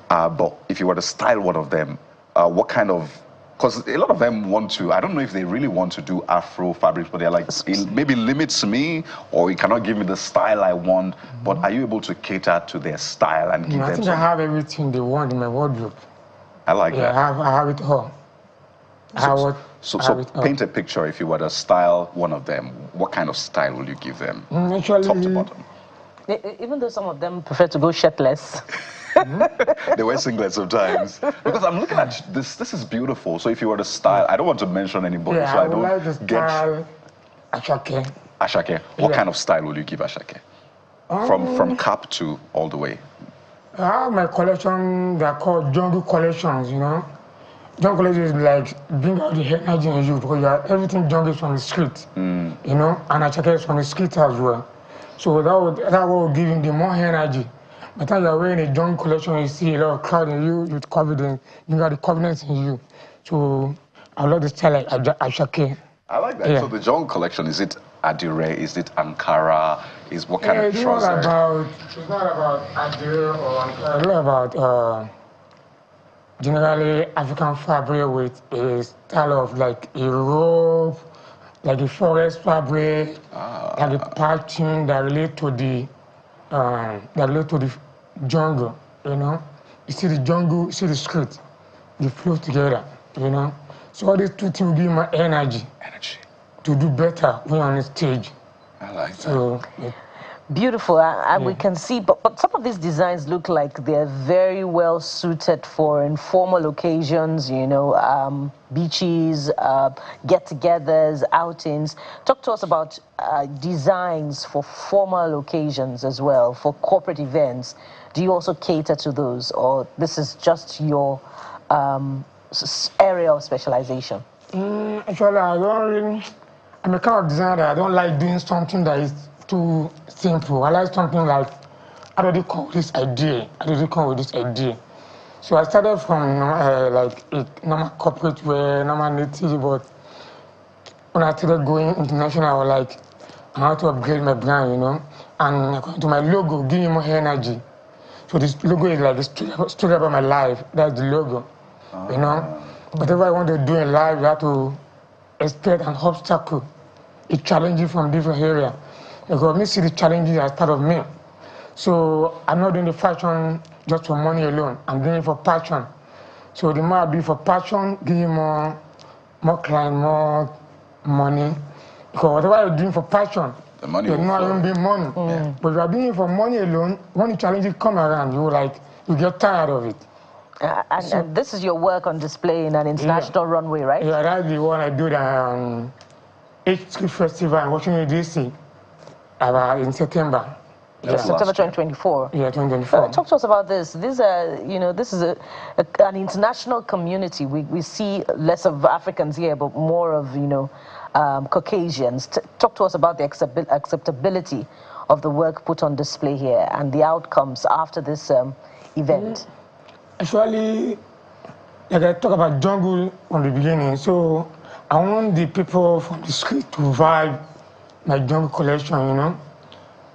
But if you were to style one of them, what kind of... Because a lot of them want to, I don't know if they really want to do Afro fabrics, but they're like, it maybe limits me, or you cannot give me the style I want. But are you able to cater to their style and give them I think I have everything they want in my wardrobe. I like that. I have it all. So paint a picture. If you were to style one of them, what kind of style will you give them? Actually, top to bottom. Even though some of them prefer to go shirtless. They wear singlets sometimes. Because I'm looking at this. This is beautiful. So if you were to style, I don't want to mention anybody, so I don't like to style Ashake. Ashake. What kind of style will you give Ashake? From cap to all the way. I have my collection. They're called jungle collections. Jungle collection is like bring out the energy in you, because everything jungle is from the street. And Ashake is from the street as well. So that will give him the more energy. By the time you're wearing a jungle collection, you see a lot of crowd in you, with confidence, you got the confidence in you. So I love the style like Ashake. I like that. Yeah. So the jungle collection, is it Adire? Is it Ankara? Is what kind of trouser? It's not about Adire or Ankara. It's about generally African fabric with a style of like a robe, like the forest fabric, like the patching that relate to the jungle, You see the jungle, you see the street, they flow together, So all these two things will give me energy to do better when on the stage. I like that. Beautiful, and we can see, but some of these designs look like they're very well suited for informal occasions, beaches, get-togethers, outings. Talk to us about designs for formal occasions as well, for corporate events. Do you also cater to those, or this is just your area of specialization? Actually, I'm a kind of designer. I don't like doing something that is too simple. I like something like, how do they come with this idea? So I started from like a normal corporate wear, normal native, but when I started going international, I was like, I have to upgrade my brand, And according to my logo, give me more energy. So this logo is like the story about my life. That's the logo, Whatever I want to do in life, you have to expect an obstacle. It's challenging from different areas. Because me see the challenges as part of me. So I'm not doing the fashion just for money alone. I'm doing it for passion. So the more I do it for passion, give you more client, more money. Because whatever you're doing for passion, the money you're not even being money. Yeah. But if you're doing it for money alone, when the challenges come around, you get tired of it. And this is your work on display in an international runway, right? Yeah, that's the one I do the H3 Festival in Washington, D.C. in September. September 2024. Yeah, 2024. Talk to us about this. This is an international community. We see less of Africans here, but more of, Caucasians. Talk to us about the acceptability of the work put on display here and the outcomes after this event. Actually, like I talk about jungle from the beginning, so I want the people from the street to vibe my jungle collection,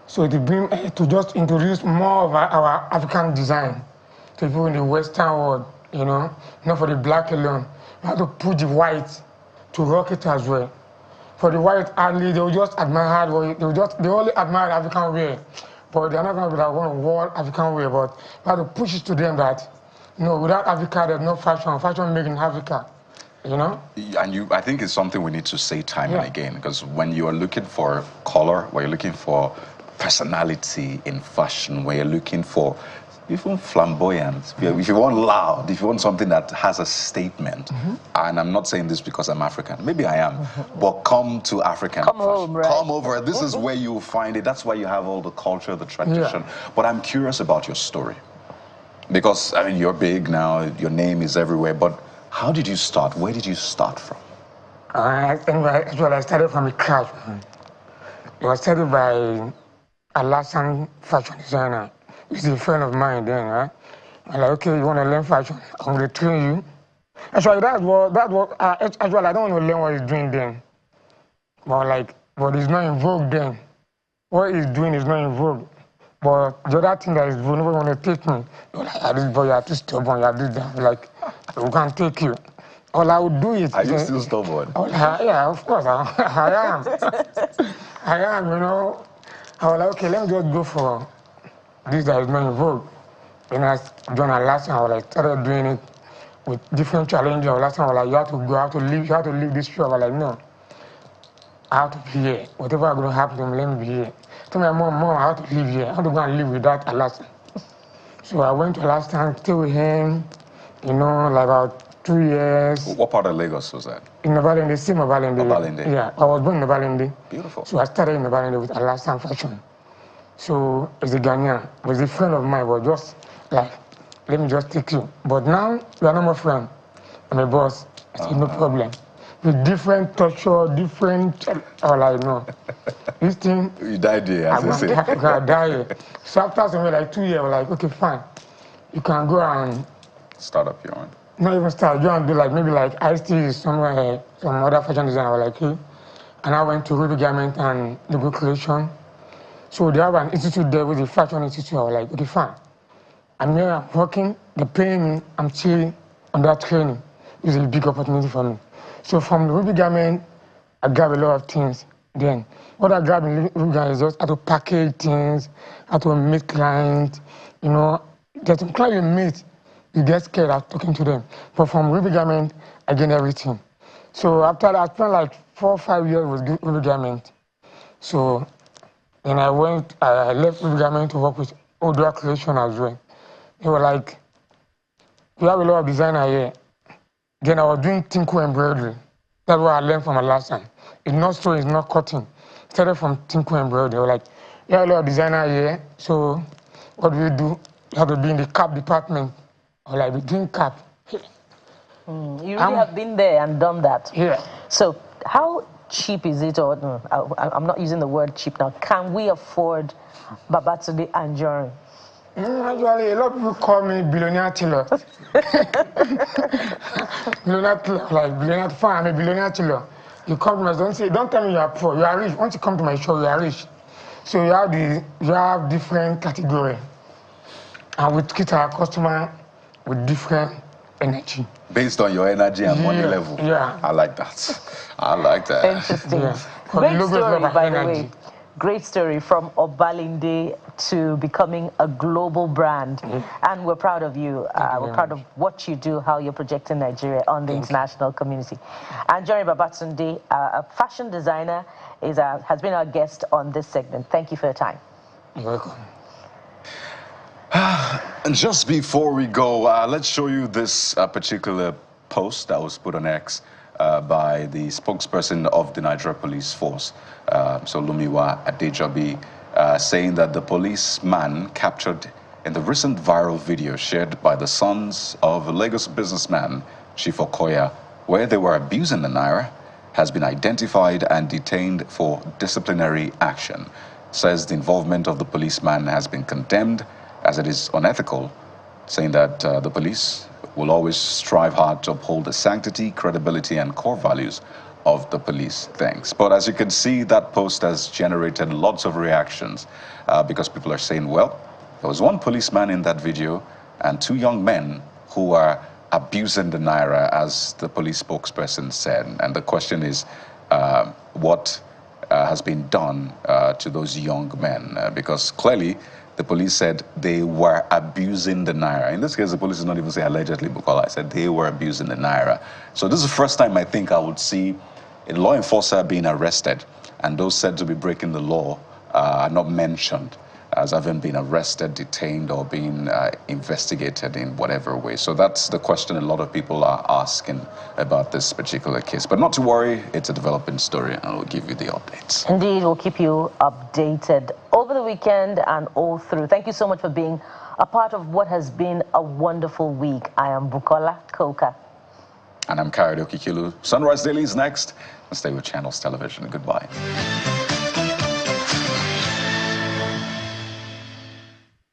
So to just introduce more of our African design to people in the Western world, not for the black alone. You have to put the white to rock it as well. For the white, hardly they will just admire they only admire African wear, but they're not going to be like one of world African wear. But you have to push it to them that, without Africa, there's no fashion. Fashion made in Africa. And I think it's something we need to say time and again, because when you are looking for color, when you're looking for personality in fashion, when you're looking for even flamboyant, if you want loud, if you want something that has a statement, and I'm not saying this because I'm African, maybe I am, but come to African Come fashion. home, right? Come over, this is where you find it, that's why you have all the culture, the tradition. But I'm curious about your story, because you're big now, your name is everywhere, but how did you start? Where did you start from? I started from a class. It was started by a Latin fashion designer. He's a friend of mine then, right? I'm like, okay, you want to learn fashion? I'm going to train you. Actually, I don't want to learn what he's doing then. But it's not in vogue then. What he's doing is not in vogue. But the other thing that is vogue, nobody want to take me. You're like, this boy, you're too stubborn, you're this, that. Like, we can't take you. All I would do is... Are you still stubborn? Yeah, of course, I am. I am, I was like, okay, let me just go for this that is not in vogue. When I joined a last time, I was started doing it with different challenges. Last time I was like, you have to go, you have to leave this show. I was like, no, I have to be here. Whatever is going to happen to me, let me be here. Tell my mom, I have to live here. I have to go and live without Alasan. So I went to Alasan, stay with him, like about 2 years. What part of Lagos was that? In Obalende, same Obalende. Obalende. Yeah, I was born in Obalende. Beautiful. So I started in Obalende with Alasan fashion. So as a Ghanaian, was a friend of mine, but just like, let me just take you. But now we are not my friend. I'm a boss. I said, no problem. With different culture, different, all I know. This thing. You died here, as I say. I died here. So after somewhere like 2 years, I was like, okay, fine. You can go and start up your own. Not even start, go and do maybe IST somewhere, some other fashion designer. I was like, hey. And I went to Ruby Garment and Logo Creation. So they have an institute there with the fashion institute. I was like, okay, fine. I'm here, I'm working, they're paying me, I'm still on that training. It's a big opportunity for me. So from the Ruby Garment, I grab a lot of things. Then what I grab in Ruby Garment is just how to package things, how to meet clients. There's some clients you meet, you get scared of talking to them. But from Ruby Garment, I gain everything. So after that, I spent 4 or 5 years with Ruby Garment. So then I left Ruby Garment to work with Odua Creation as well. They were like, we have a lot of designer here. Then I was doing Tinku embroidery. That's what I learned from my last time. It's not sewing, it's not cutting. Started from Tinku embroidery. They were like, we have a lot of designer here, so what do? You have to be in the cap department. Or we're doing cap. You really have been there and done that. Yeah. So how cheap is it, or no, I'm not using the word cheap now. Can we afford Babatunde Anjorin? Actually, a lot of people call me billionaire tiller. Billionaire tiller, billionaire fan. I'm a billionaire tiller. You come to me, don't tell me you are poor. You are rich. Once you come to my show, you are rich. So you have different categories, and we treat our customer with different energy. Based on your energy and money level. Yeah. I like that. I like that. Interesting. Yeah. Great story, by the way. Great story, from Obalende to becoming a global brand. And we're proud of you. We're proud of what you do, how you're projecting Nigeria on the international community. Anjorin Babatunde, a fashion designer, has been our guest on this segment. Thank you for your time. You're welcome. And just before we go, let's show you this particular post that was put on X by the spokesperson of the Nigeria Police Force. So Lumiwa Adejobi saying that the policeman captured in the recent viral video shared by the sons of a Lagos businessman, Chief Okoya, where they were abusing the naira, has been identified and detained for disciplinary action. Says the involvement of the policeman has been condemned as it is unethical, saying that the police will always strive hard to uphold the sanctity, credibility, and core values of the police. Thanks. But as you can see, that post has generated lots of reactions because people are saying, well, there was one policeman in that video and two young men who are abusing the naira, as the police spokesperson said. And the question is, what has been done to those young men? Because clearly, the police said they were abusing the naira. In this case, the police is not even saying allegedly, Bukola. I said they were abusing the naira. So this is the first time I think I would see a law enforcer being arrested, and those said to be breaking the law are not mentioned as having been arrested, detained, or being investigated in whatever way. So that's the question a lot of people are asking about this particular case. But not to worry, it's a developing story, and we'll give you the updates. Indeed, we'll keep you updated over the weekend and all through. Thank you so much for being a part of what has been a wonderful week. I am Bukola Koka. And I'm Kayode Okikilu. Sunrise Daily is next. And stay with Channels Television. Goodbye.